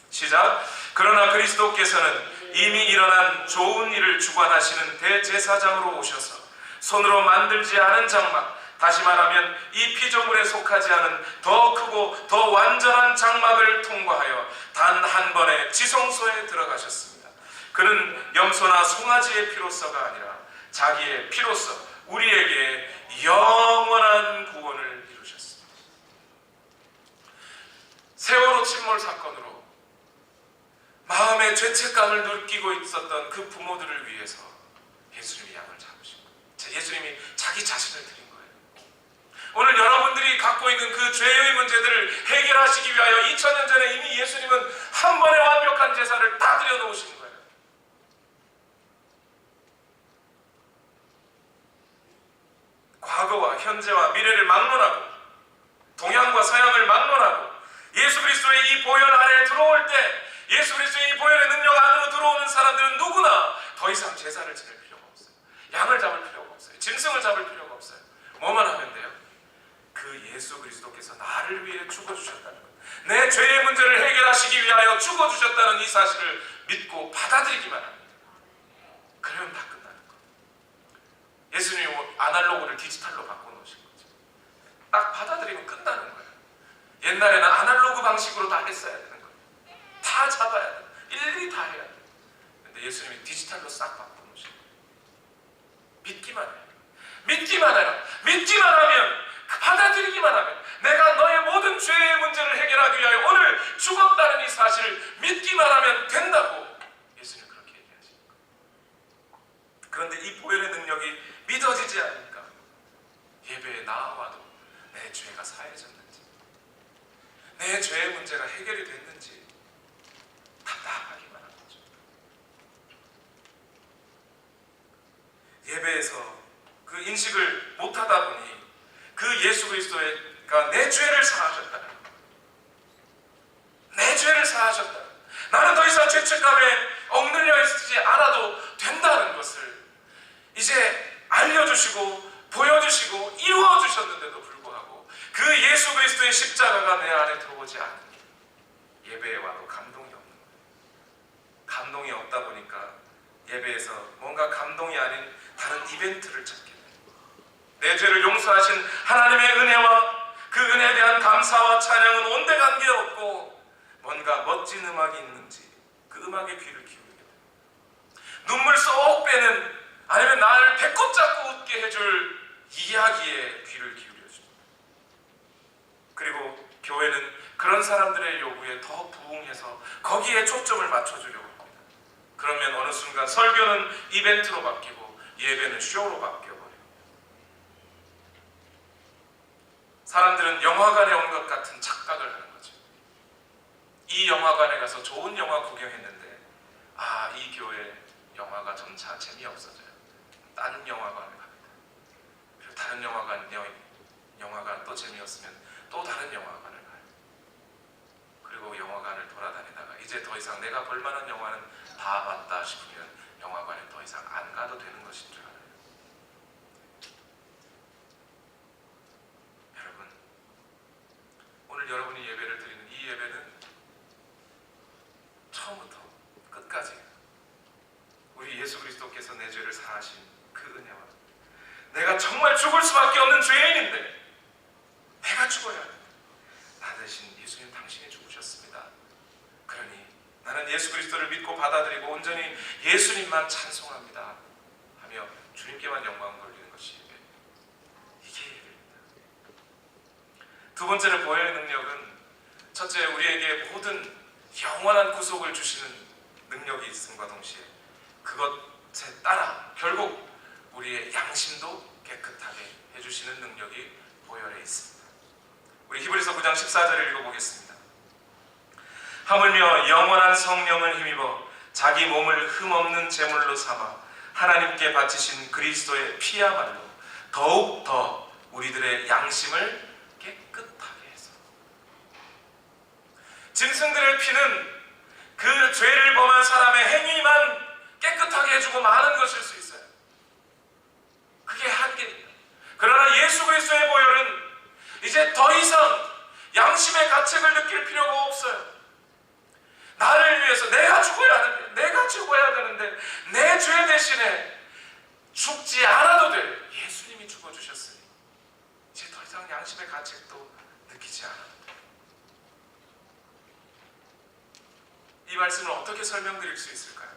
시작. 그러나 그리스도께서는 이미 일어난 좋은 일을 주관하시는 대제사장으로 오셔서 손으로 만들지 않은 장막, 다시 말하면 이 피조물에 속하지 않은 더 크고 더 완전한 장막을 통과하여 단 한 번에 지성소에 들어가셨습니다. 그는 염소나 송아지의 피로서가 아니라 자기의 피로서 우리에게 영원한 구원을 이루셨습니다. 세월호 침몰 사건으로 마음의 죄책감을 느끼고 있었던 그 부모들을 위해서 예수님이 양을 잡으시고 예수님이 자기 자신을 드린 거예요. 오늘 여러분들이 갖고 있는 그 죄의 문제들을 해결하시기 위하여 2000년 전에 이미 예수님은 한 번의 완벽한 제사를 다 드려놓으신 거예요. 과거와 현재와 미래를 막론하고 동양과 서양을 막론하고 예수 그리스도의 이 보혈 안에 들어올 때, 예수 그리스도의 이 보혈의 능력 안으로 들어오는 사람들은 누구나 더 이상 제사를 지낼 필요가 없어요. 양을 잡을 필요가 없어요. 짐승을 잡을 필요가 없어요. 뭐만 하면 돼요? 그 예수 그리스도께서 나를 위해 죽어주셨다는 것, 내 죄의 문제를 해결하시기 위하여 죽어주셨다는 이 사실을 믿고 받아들이기만 합니다. 그러면 다 끝나는 거예요. 예수님이 아날로그를 디지털로 바꿔놓으신 거죠. 딱 받아들이면 끝나는 거예요. 옛날에는 아날로그 방식으로 다 했어야 되는 거예요. 다 잡아야 돼요. 일일이 다 해야 돼요. 근데 예수님이 디지털로 싹 바꿔놓으신 거예요. 믿기만 해요. 믿기만 해요. 믿기만 하면, 받아들이기만 하면, 내가 너의 모든 죄의 문제를 해결하기 위하여 오늘 죽었다는 이 사실을 믿기만 하면 된다고 예수님 그렇게 얘기하십니다. 그런데 이 보혈의 능력이 믿어지지 않으니까 예배에 나와도 내 죄가 사해졌는지, 내 죄의 문제가 해결이 됐는지 답답하기만 한 거죠. 예배에서 그 인식을 못하다 보니 그 예수 그리스도가 내 죄를 사하셨다는 것, 내 죄를 사하셨다, 나는 더 이상 죄책감에 억눌려 있지 않아도 된다는 것을 이제 알려주시고 보여주시고 이루어주셨는데도 불구하고 그 예수 그리스도의 십자가가 내 안에 들어오지 않으니 예배에 와도 감동이 없는 거예요. 감동이 없다 보니까 예배에서 뭔가 감동이 아닌 다른 이벤트를 찾게 돼요. 내 죄를 용서하신 하나님의 은혜와 그 은혜에 대한 감사와 찬양은 온데간데 없고, 뭔가 멋진 음악이 있는지 그 음악에 귀를 기울이게 돼요. 눈물 쏙 빼는, 아니면 나를 배꼽 잡고 웃게 해줄 이야기에 귀를 기울여 줍니다. 그리고 교회는 그런 사람들의 요구에 더 부응해서 거기에 초점을 맞춰주려고 합니다. 그러면 어느 순간 설교는 이벤트로 바뀌고 예배는 쇼로 바뀌어버려요. 사람들은 영화관에 온 것 같은 착각을 하는 거죠. 이 영화관에 가서 좋은 영화 구경했는데, 아, 이 교회 영화가 점차 재미없어져요. 다른 영화관에 갑니다. 그리고 다른 영화관 또 재미없으면 또 다른 영화관을 가요. 그리고 영화관을 돌아다니다가 이제 더 이상 내가 볼만한 영화는 다 봤다 싶으면 영화관에 더 이상 안 가도 되는 것인 줄 알아요. 여러분, 오늘 여러분이 예배를 드리는 이 예배는 처음부터 끝까지 우리 예수 그리스도께서 내 죄를 사하신 그 은혜와, 내가 정말 죽을 수밖에 없는 죄인인데 내가 죽어야 하는데 나 대신 예수님 당신이 죽으셨습니다. 그러니 나는 예수 그리스도를 믿고 받아들이고 온전히 예수님만 찬송합니다 하며 주님께만 영광 돌리는 것이 예배. 이게 예배입니다. 두 번째로 보혈의 능력은, 첫째, 우리에게 모든 영원한 구속을 주시는 능력이 있음과 동시에 그것에 따라 결국 우리의 양심도 깨끗하게 해주시는 능력이 보혈에 있습니다. 우리 히브리서 9장 14절을 읽어보겠습니다. 하물며 영원한 성령을 힘입어 자기 몸을 흠없는 제물로 삼아 하나님께 바치신 그리스도의 피야말로 더욱 더 우리들의 양심을 깨끗하게 해서, 짐승들의 피는 그 죄를 범한 사람의 행위만 깨끗하게 해주고 마는 것일 수 있어요. 그게 한계입니다. 그러나 예수 그리스도의 보혈은 이제 더 이상 양심의 가책을 느낄 필요가 없어요. 나를 위해서 내가 죽어야 되는데 내 죄 대신에 죽지 않아도 될 예수님이 죽어주셨으니 이제 더 이상 양심의 가책도 느끼지 않아도 돼요. 이 말씀을 어떻게 설명드릴 수 있을까요?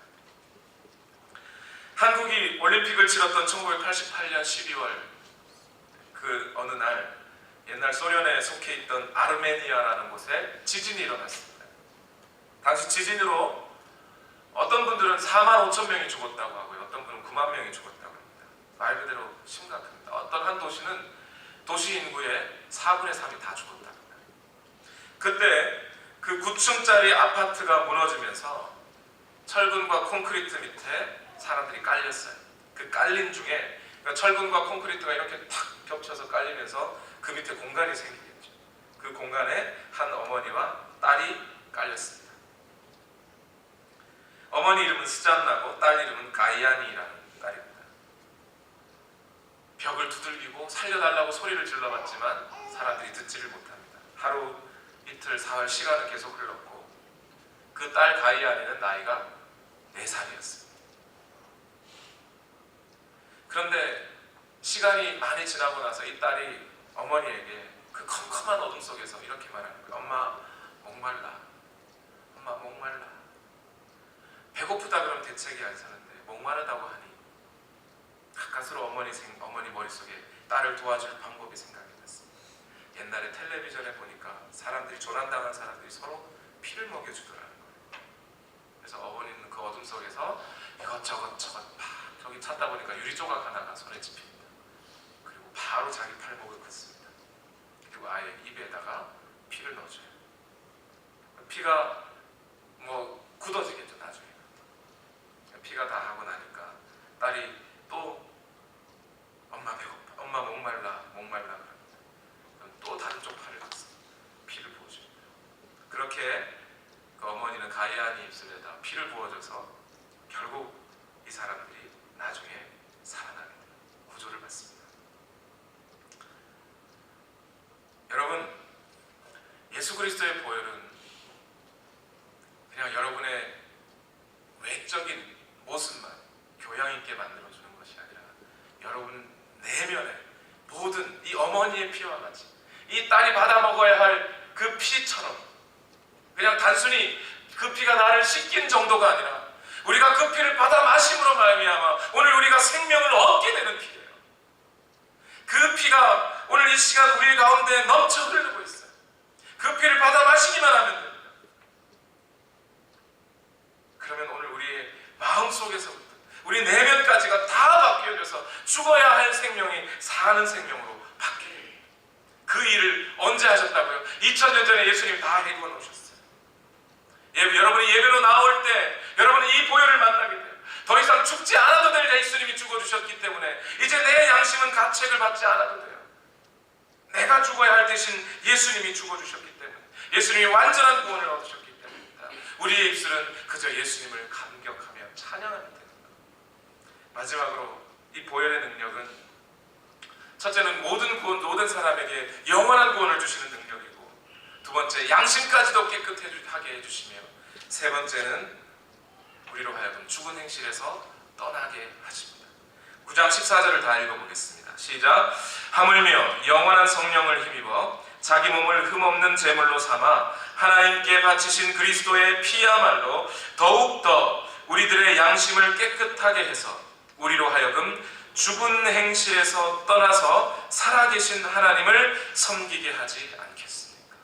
한국이 올림픽을 치렀던 1988년 12월 그 어느 날 옛날 소련에 속해 있던 아르메니아라는 곳에 지진이 일어났습니다. 당시 지진으로 어떤 분들은 4만 5천 명이 죽었다고 하고요, 어떤 분은 9만 명이 죽었다고 합니다. 말 그대로 심각합니다. 어떤 한 도시는 도시 인구의 4분의 3이 다 죽었다고 합니다. 그때 그 9층짜리 아파트가 무너지면서 철근과 콘크리트 밑에 사람들이 깔렸어요. 그 깔린 중에, 그러니까 철근과 콘크리트가 이렇게 탁 겹쳐서 깔리면서 그 밑에 공간이 생기겠죠. 그 공간에 한 어머니와 딸이 깔렸습니다. 어머니 이름은 스잔나고 딸 이름은 가이아니라는 딸입니다. 벽을 두들기고 살려달라고 소리를 질러봤지만 사람들이 듣지를 못합니다. 하루, 이틀, 사흘 시간은 계속 흘렀고 그 딸 가이아니는 나이가 4살이었습니다. 그런데 시간이 많이 지나고 나서 이 딸이 어머니에게 그 컴컴한 어둠 속에서 이렇게 말하는 거예요. 엄마 목말라. 엄마 목말라. 배고프다 그러면 대책이 안 서는데 목마르다고 하니 가까스로 어머니 머릿속에 딸을 도와줄 방법이 생각이 났습니다. 옛날에 텔레비전에 보니까 사람들이, 조난당한 사람들이 서로 피를 먹여주더라는 거예요. 그래서 어머니는 그 어둠 속에서 이것저것 막 저기 찾다 보니까 유리 조각 하나가 손에 집힙니다. 그리고 바로 자기 팔목을 긋습니다. 그리고 아예 입에다가 피를 넣어줘요. 피가 뭐 굳어지겠죠, 나중에. 피가 다 하고 나니까 딸이 또 엄마 배고파, 엄마 목말라 그럽니다. 그럼 또 다른 쪽 팔을 긋습니다. 피를 부어줍니다. 그렇게 그 어머니는 가이아니 입술에다 피를 부어줘서 결국 이 사람들이 나중에 살아나게 돼요. 구조를 받습니다. 여러분, 예수 그리스도의 보혈은 그냥 여러분의 외적인 모습만 교양 있게 만들어주는 것이 아니라 여러분 내면에 모든 이 어머니의 피와 같이 이 딸이 받아 먹어야 할 그 피처럼, 그냥 단순히 그 피가 나를 씻긴 정도가 아니라 우리가 그 피를 받아 마심으로 말미암아 오늘 우리가 생명을 얻게 되는 피예요. 그 피가 오늘 이 시간 우리 가운데 넘쳐 흐르고 있어요. 그 피를 받아 마시기만 하면 됩니다. 그러면 오늘 우리의 마음속에서부터 우리 내면까지가 다 바뀌어져서 죽어야 할 생명이 사는 생명으로 바뀌어요. 그 일을 언제 하셨다고요? 2000년 전에 예수님이 다 해고 놓으셨어요. 여러분이 예배로 나올 때 여러분이 이 보혈을 만나게 돼요. 더 이상 죽지 않아도 될 예수님이 죽어주셨기 때문에 이제 내 양심은 가책을 받지 않아도 돼요. 내가 죽어야 할 대신 예수님이 죽어주셨기 때문에, 예수님이 완전한 구원을 얻으셨기 때문입니다. 우리의 입술은 그저 예수님을 감격하며 찬양하면 됩니다. 마지막으로 이 보혈의 능력은 첫째는 모든 사람에게 영원한 구원을 주시는 능력이고, 두 번째 양심까지도 깨끗하게 해주시며, 세 번째는 우리로 하여금 죽은 행실에서 떠나게 하십니다. 9장 14절을 다 읽어보겠습니다. 시작. 하물며 영원한 성령을 힘입어 자기 몸을 흠없는 제물로 삼아 하나님께 바치신 그리스도의 피야말로 더욱더 우리들의 양심을 깨끗하게 해서 우리로 하여금 죽은 행실에서 떠나서 살아계신 하나님을 섬기게 하지 않겠습니까?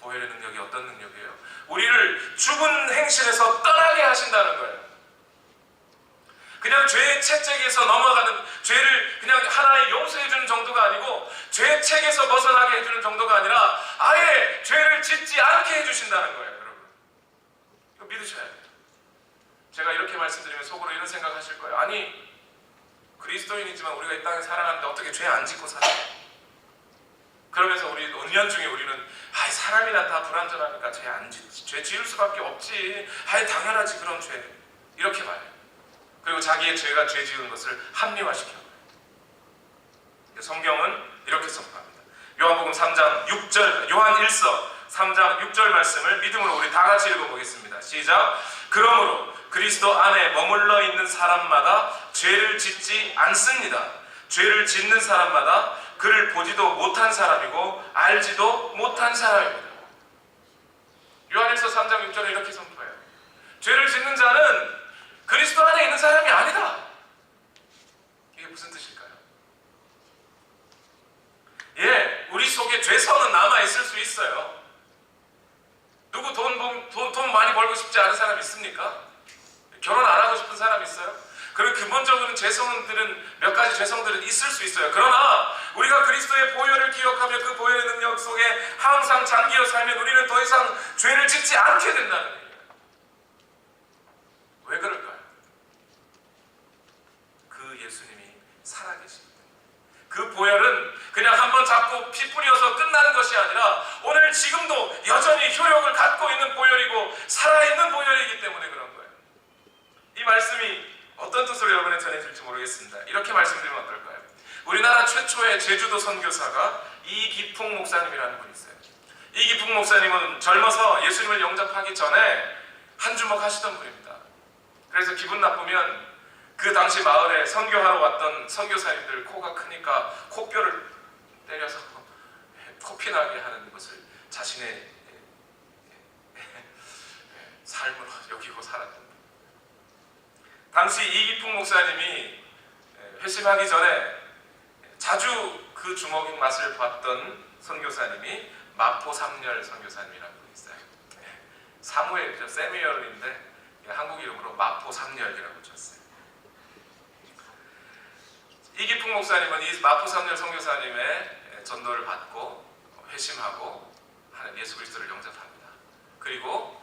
보혈의 능력이 어떤 능력이에요? 우리를 죽은 행실에서 떠나게 하신다는 거예요. 그냥 죄의 채찍에서 넘어가는, 죄를 그냥 하나의 용서해주는 정도가 아니고 죄의 책에서 벗어나게 해주는 정도가 아니라 아예 죄를 짓지 않게 해주신다는 거예요. 여러분, 이거 믿으셔야 돼요. 제가 이렇게 말씀드리면 속으로 이런 생각하실 거예요. 아니, 그리스도인이지만 우리가 이 땅에 살아가는데 어떻게 죄 안 짓고 살아요? 그러면서 우리 은연중에 우리는 사람이나 다 불완전하니까 죄 지을 수밖에 없지, 당연하지 그런 죄, 이렇게 말해요. 그리고 자기의 죄가 죄 지은 것을 합리화시켜요. 성경은 이렇게 선포합니다. 요한복음 3장 6절, 요한 1서 3장 6절 말씀을 믿음으로 우리 다 같이 읽어보겠습니다. 시작. 그러므로 그리스도 안에 머물러 있는 사람마다 죄를 짓지 않습니다. 죄를 짓는 사람마다 그를 보지도 못한 사람이고 알지도 못한 사람입니다. 요한일서 3장 6절에 이렇게 선포해요. 죄를 짓는 자는 그리스도 안에 있는 사람이 아니다. 이게 무슨 뜻일까요? 우리 속에 죄성은 남아있을 수 있어요. 누구 돈 많이 벌고 싶지 않은 사람 있습니까? 결혼 안 하고 싶은 사람 있어요? 그리고 근본적으로는 몇 가지 죄성들은 있을 수 있어요. 그러나 우리가 그리스도의 보혈을 기억하며 그 보혈의 능력 속에 항상 잠기어 살면 우리는 더 이상 죄를 짓지 않게 된다는 얘기예요. 왜 그럴까요? 그 예수님이 살아계십니다. 그 보혈은 그냥 한번 잡고 피 뿌려서 끝나는 것이 아니라 오늘 지금도 여전히 효력을 갖고 있는 보혈이고 살아있는 보혈이기 때문에 그런 거예요. 이 말씀이 어떤 뜻으로 여러분에 전해질지 모르겠습니다. 이렇게 말씀드리면 어떨까요? 우리나라 최초의 제주도 선교사가 이기풍 목사님이라는 분이 있어요. 이기풍 목사님은 젊어서 예수님을 영접하기 전에 한 주먹 하시던 분입니다. 그래서 기분 나쁘면 그 당시 마을에 선교하러 왔던 선교사님들 코가 크니까 코뼈를 때려서 코피나게 하는 것을 자신의 삶으로 여기고 살았던, 당시 이기풍 목사님이 회심하기 전에 자주 그 주먹의 맛을 봤던 선교사님이 마포 삼열 선교사님이라는 분이 있어요. 사무엘이죠. 세미얼인데 한국 이름으로 마포 삼열이라고 쳤어요. 이기풍 목사님은 이 마포 삼열 선교사님의 전도를 받고 회심하고 예수 그리스도를 영접합니다. 그리고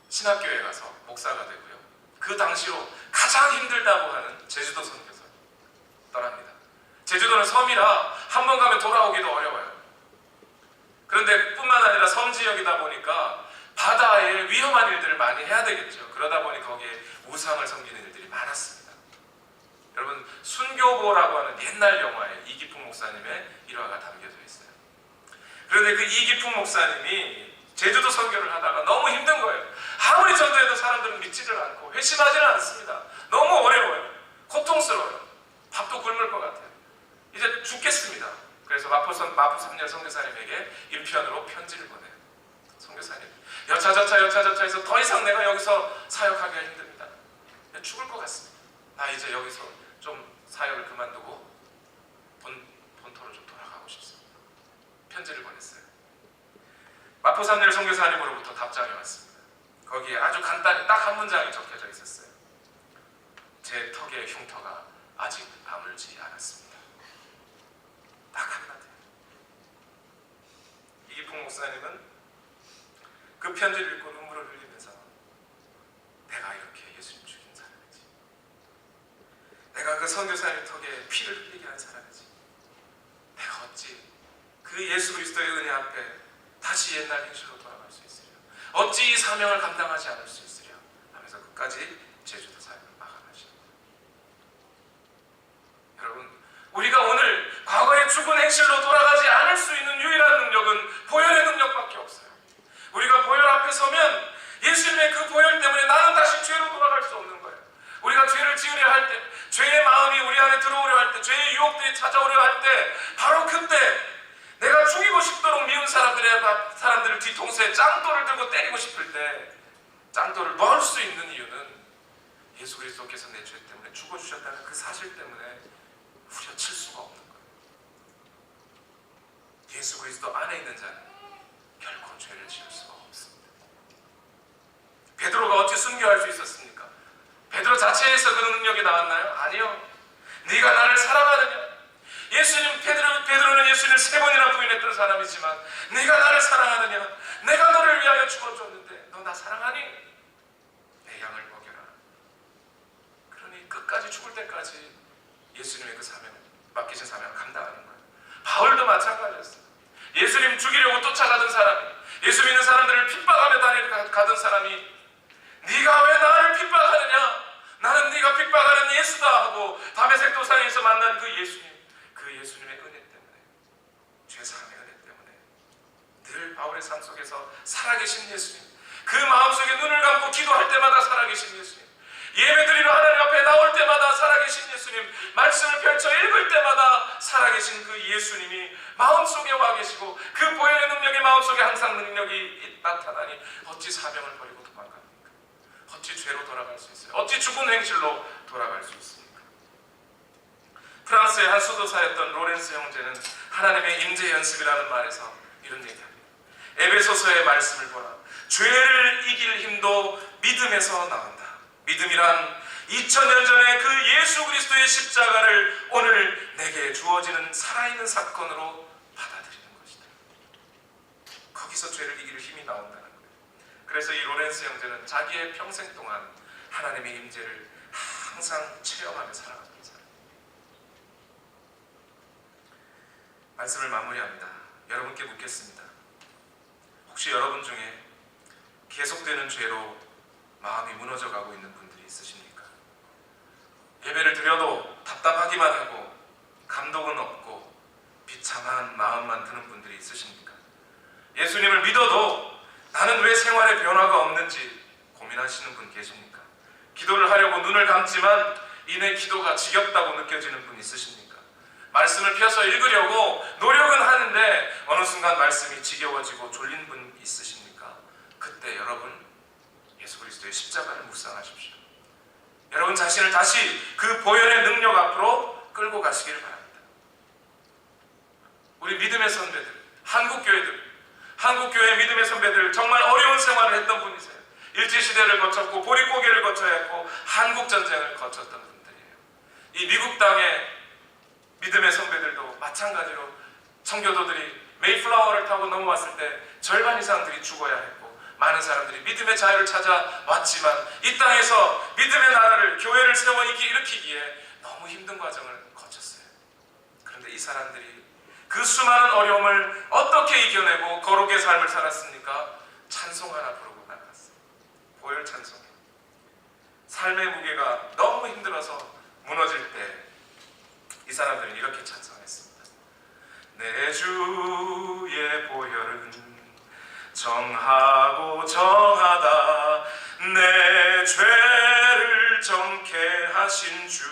신학교에 가서 목사가 되고요. 그 당시로 가장 힘들다고 하는 제주도 선교사 떠납니다. 제주도는 섬이라 한 번 가면 돌아오기도 어려워요. 그런데 뿐만 아니라 섬 지역이다 보니까 바다에 위험한 일들을 많이 해야 되겠죠. 그러다 보니 거기에 우상을 섬기는 일들이 많았습니다. 여러분, 순교보라고 하는 옛날 영화에 이기풍 목사님의 일화가 담겨져 있어요. 그런데 그 이기풍 목사님이 제주도 선교를 하다가 너무 힘든 거예요. 아무리 전도해도 사람들은 믿지를 않고 회심하지는 않습니다. 너무 어려워요. 고통스러워요. 밥도 굶을 것 같아요. 이제 죽겠습니다. 그래서 마포 삼열 선교사님에게 인편으로 편지를 보내요. 선교사님, 여차저차 해서 더 이상 내가 여기서 사역하기가 힘듭니다. 죽을 것 같습니다. 나 이제 여기서 좀 사역을 그만두고 본토로 좀 돌아가고 싶습니다. 편지를 보냈어요. 마포산열 선교사님으로부터 답장이 왔습니다. 거기에 아주 간단히 딱 한 문장이 적혀져 있었어요. 제 턱의 흉터가 아직 아물지 않았습니다. 딱 한마디. 이기풍 목사님은 그 편지를 읽고 눈물을 흘리면서 내가 이렇게 예수님 죽인 사람이지, 내가 그 선교사님 턱에 피를 흘리게 한 사람이지, 내가 어찌 그 예수 그리스도의 은혜 앞에 다시 옛날 행실로 돌아갈 수 있으랴, 어찌 이 사명을 감당하지 않을 수 있으랴 하면서 끝까지 제주도 사역을 마감하십니다. 여러분, 우리가 오늘 과거의 죽은 행실로 돌아가지 않을 수 있는 유일한 능력은 보혈의 능력밖에 없어요. 우리가 보혈 앞에 서면 예수님의 그 보혈 때문에 나는 다시 죄로 돌아갈 수 없는 거예요. 우리가 죄를 지으려 할 때, 죄의 마음이 우리 안에 들어오려 할 때, 죄의 유혹들이 찾아오려 할 때, 바로 그때 내가 죽이고 싶도록 미운 사람들을 뒤통수에 짱돌을 들고 때리고 싶을 때 짱돌을 놓을 수 있는 이유는 예수 그리스도께서 내 죄 때문에 죽어주셨다는 그 사실 때문에 후려칠 수가 없는 거예요. 예수 그리스도 안에 있는 자는 결코 죄를 지을 수가 없습니다. 베드로가 어찌 순교할 수 있었습니까? 베드로 자체에서 그런 능력이 나왔나요? 아니요. 네가 나를 사랑하느냐? 베드로는 예수님을 3번이나 부인했던 사람이지만 네가 나를 사랑하느냐? 내가 너를 위하여 죽어줬는데 너 나 사랑하니? 내 양을 먹여라. 그러니 끝까지 죽을 때까지 예수님의 그 사명, 맡기신 사명을 감당하는 거예요. 바울도 마찬가지였어요. 예수님 죽이려고 쫓아가던 사람이, 예수 믿는 사람들을 핍박하며 가던 사람이 네가 왜 나를 핍박하느냐? 나는 네가 핍박하는 예수다 하고 다메섹 도상에서 만난 그 예수님의 은혜 때문에, 죄사함의 은혜 때문에 늘 바울의 삶 속에서 살아계신 예수님, 그 마음속에 눈을 감고 기도할 때마다 살아계신 예수님, 예배드리러 하나님 앞에 나올 때마다 살아계신 예수님, 말씀을 펼쳐 읽을 때마다 살아계신 그 예수님이 마음속에 와 계시고 그 보혈의 능력이 마음속에 항상 능력이 나타나니 어찌 사명을 버리고 도망갑니까? 어찌 죄로 돌아갈 수 있어요? 어찌 죽은 행실로 돌아갈 수 있습니까? 프랑스의 한 수도사였던 로렌스 형제는 하나님의 임재 연습이라는 말에서 이런 얘기합니다. 에베소서의 말씀을 보라. 죄를 이길 힘도 믿음에서 나온다. 믿음이란 2000년 전에 그 예수 그리스도의 십자가를 오늘 내게 주어지는 살아있는 사건으로 받아들이는 것이다. 거기서 죄를 이길 힘이 나온다는 거예요. 그래서 이 로렌스 형제는 자기의 평생 동안 하나님의 임재를 항상 체험하며 살아갔던 사람입니다. 말씀을 마무리합니다. 여러분께 묻겠습니다. 혹시 여러분 중에 계속되는 죄로 마음이 무너져가고 있는 분들이 있으십니까? 예배를 드려도 답답하기만 하고 감동은 없고 비참한 마음만 드는 분들이 있으십니까? 예수님을 믿어도 나는 왜 생활에 변화가 없는지 고민하시는 분 계십니까? 기도를 하려고 눈을 감지만 이내 기도가 지겹다고 느껴지는 분 있으십니까? 말씀을 펴서 읽으려고 노력은 하는데 어느 순간 말씀이 지겨워지고 졸린 분 있으십니까? 그때 여러분 예수 그리스도의 십자가를 묵상하십시오. 여러분 자신을 다시 그 보혈의 능력 앞으로 끌고 가시기를 바랍니다. 우리 믿음의 선배들, 한국교회 믿음의 선배들 정말 어려운 생활을 했던 분이세요. 일제시대를 거쳤고 보릿고개를 거쳐야 했고 한국전쟁을 거쳤던 분들이에요. 이 미국 땅의 믿음의 선배들도 마찬가지로 청교도들이 메이플라워를 타고 넘어왔을 때 절반 이상들이 죽어야 했고 많은 사람들이 믿음의 자유를 찾아왔지만 이 땅에서 믿음의 나라를, 교회를 세워 일으키기에 너무 힘든 과정을 거쳤어요. 그런데 이 사람들이 그 수많은 어려움을 어떻게 이겨내고 거룩의 삶을 살았습니까? 찬송 하나 부르고 나갔어요. 보혈 찬송. 삶의 무게가 너무 힘들어서 무너질 때 이 사람들은 이렇게 찬송했습니다. 내 주의 보혈은 정하고 정하다. 내 죄를 정케 하신 주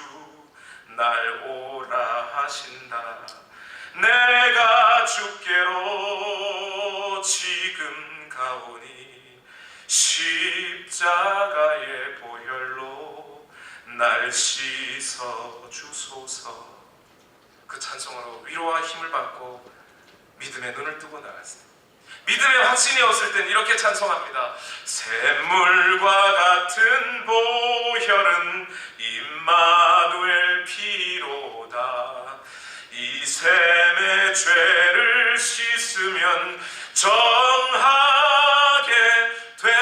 날 오라 하신다. 내가 주께로 지금 가오니 십자가의 보혈로 날 씻어 주소서. 그 찬송으로 위로와 힘을 받고 믿음의 눈을 뜨고 나갔습니다. 믿음의 확신이 없을 땐 이렇게 찬송합니다. 샘물과 같은 보혈은 임마누엘 피로다. 이 샘의 죄를 씻으면 정하게 되겠네.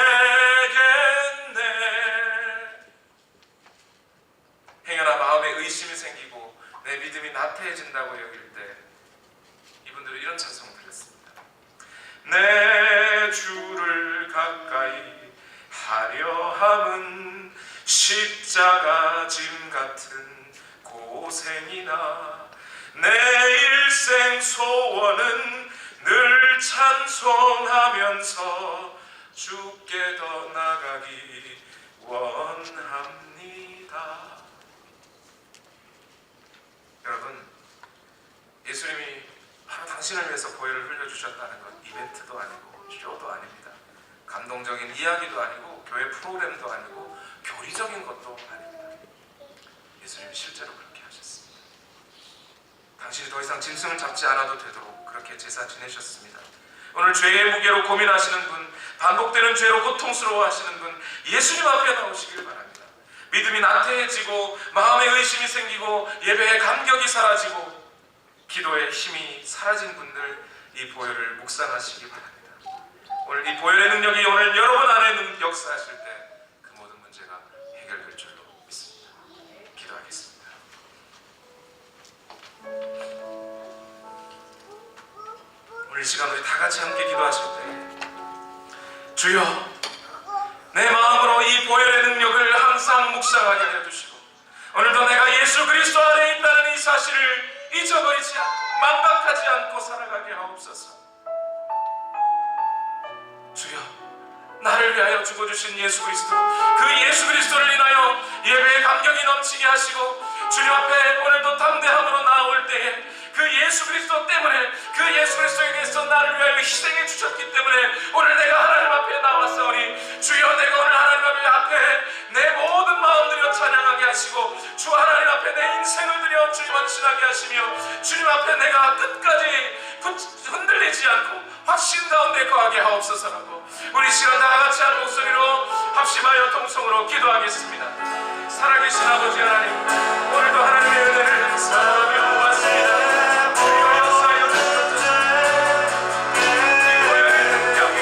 행여나 마음에 의심이 생기고 내 믿음이 나태해진다고 여길 때 이분들은 이런 찬송을 드렸습니다. 내 주를 가까이 하려 함은 십자가 짐 같은 고생이나 내 일생 소원은 늘 찬송하면서 주께 더 나가기 원합니다. 여러분, 예수님이 바로 당신을 위해서 보혈을 흘려주셨다는 건 이벤트도 아니고 쇼도 아닙니다. 감동적인 이야기도 아니고 교회 프로그램도 아니고 교리적인 것도 아닙니다. 예수님이 실제로 그렇게 하셨습니다. 당신이 더 이상 짐승을 잡지 않아도 되도록 그렇게 제사 지내셨습니다. 오늘 죄의 무게로 고민하시는 분, 반복되는 죄로 고통스러워하시는 분, 예수님 앞에 나오시길 바랍니다. 믿음이 나태해지고 마음에 의심이 생기고 예배의 감격이 사라지고 기도의 힘이 사라진 분들, 이 보혈을 묵상하시기 바랍니다. 오늘 이 보혈의 능력이 오늘 여러분 안에 역사하실 때 그 모든 문제가 해결될 줄로 믿습니다. 기도하겠습니다. 오늘 이 시간 우리 다 같이 함께 기도하실 때, 주여, 내 마음으로 이 보혈의 능력을 항상 묵상하게 해주시고 오늘도 내가 예수 그리스도 안에 있다는 이 사실을 잊어버리지 않고 망각하지 않고 살아가게 하옵소서. 주여, 나를 위하여 죽어주신 예수 그리스도, 그 예수 그리스도를 인하여 예배의 감격이 넘치게 하시고 주님 앞에 오늘도 담대함으로 나올 때에 그 예수 그리스도 때문에, 그 예수 그리스도에 대해서 나를 위하여 희생해 주셨기 때문에 오늘 내가 하나님 앞에 나왔사오니 주여, 내가 오늘 하나님 앞에 내 모든 마음 들여 찬양하게 하시고 주 하나님 앞에 내 인생을 들여 주님 헌신하게 하시며 주님 앞에 내가 끝까지 흔들리지 않고 확신 가운데 거하게 하옵소서라고 우리 시간 다 같이 한 목소리로 합심하여 통성으로 기도하겠습니다. 살아계신 아버지 하나님, 오늘도 하나님의 은혜를 사랑하며 왔습니다. 그리고 역사하여 주셨듯이 이 보혈의 능력이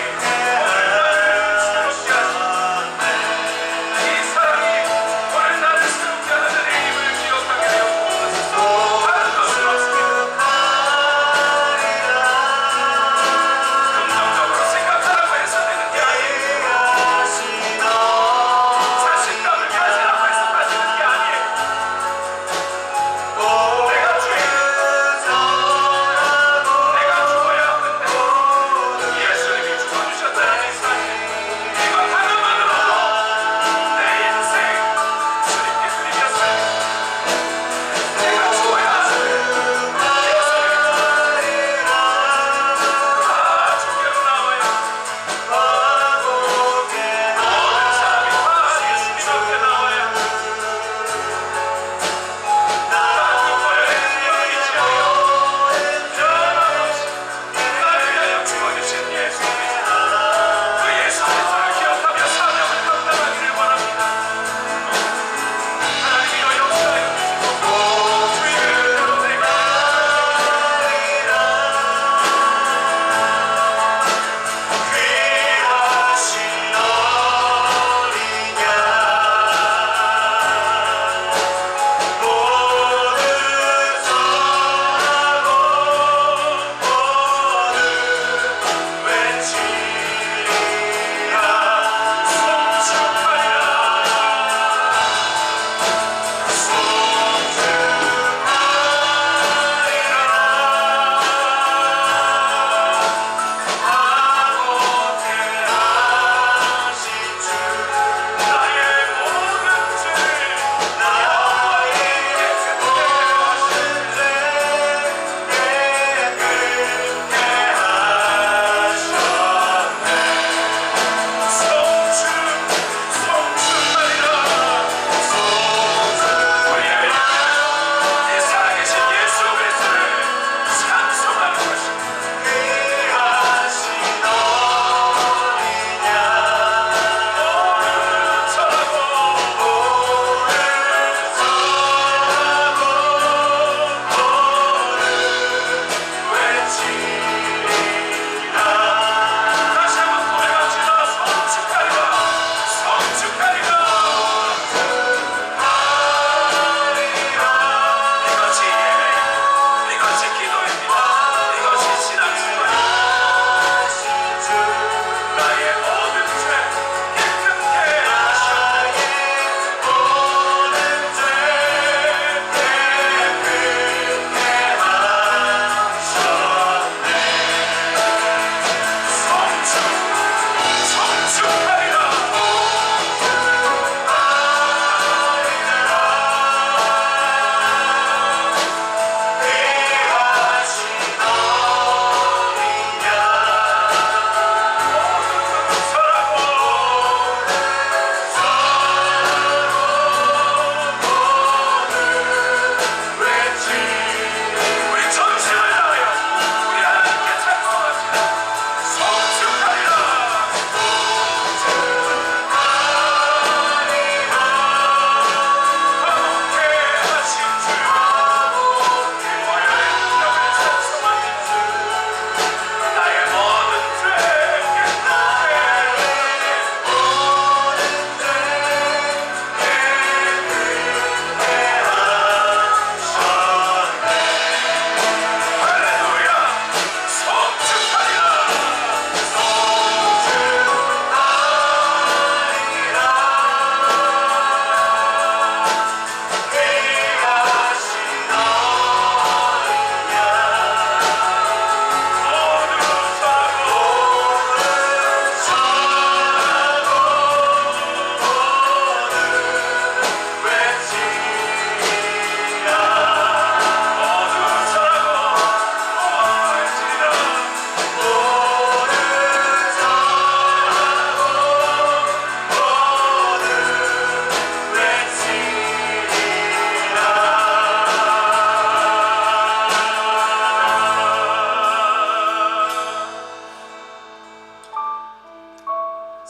오늘 나를 새롭게 하시고 이 사랑이 오늘 나를 새롭게 하는 은혜의 힘을 기억하게 되었고 다른 것은 없습니다. 긍정적으로 생각하라고 해서 되는 게 아니에요. 자신감을 가지라고 해서 가지는 게 아니에요.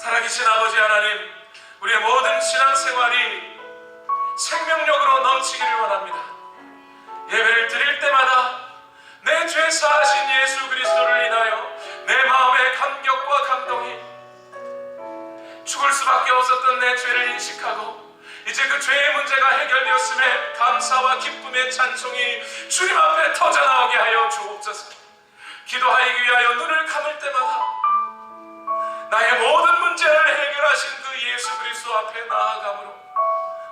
살아계신 아버지 하나님, 우리의 모든 신앙생활이 생명력으로 넘치기를 원합니다. 예배를 드릴 때마다 내 죄 사하신 예수 그리스도를 인하여 내 마음의 감격과 감동이, 죽을 수밖에 없었던 내 죄를 인식하고 이제 그 죄의 문제가 해결되었음에 감사와 기쁨의 찬송이 주님 앞에 터져나오게 하여 주옵소서. 기도하기 위하여 눈을 감을 때마다 나의 모든 문제를 해결하신 그 예수 그리스도 앞에 나아가므로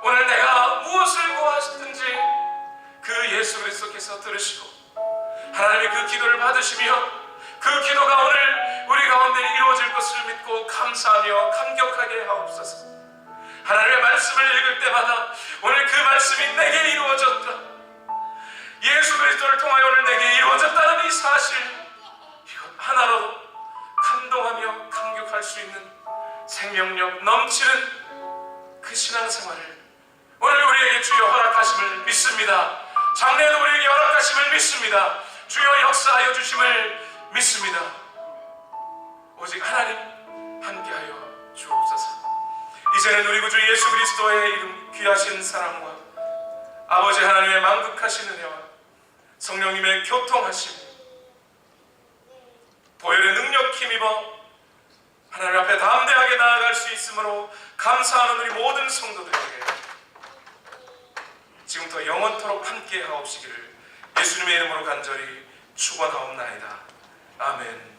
오늘 내가 무엇을 구하시든지 그 예수 그리스도께서 들으시고 하나님이 그 기도를 받으시며 그 기도가 오늘 우리 가운데 이루어질 것을 믿고 감사하며 감격하게 하옵소서. 하나님의 말씀을 읽을 때마다 오늘 그 말씀이 내게 이루어졌다, 예수 그리스도를 통하여 오늘 내게 이루어졌다는 이 사실, 이것 하나로 감동하며 감격할 수 있는 생명력 넘치는 그 신앙생활을 오늘 우리에게 주여 허락하심을 믿습니다. 장래에도 우리에게 허락하심을 믿습니다. 주여 역사하여 주심을 믿습니다. 오직 하나님 함께하여 주옵소서. 이제는 우리 구주 예수 그리스도의 이름 귀하신 사랑과 아버지 하나님의 만극하신 은혜와 성령님의 교통하심, 보혈의 능력 힘입어 하나님 앞에 담대하게 나아갈 수 있으므로 감사하는 우리 모든 성도들에게 지금부터 영원토록 함께 하옵시기를 예수님의 이름으로 간절히 축원하옵나이다. 아멘.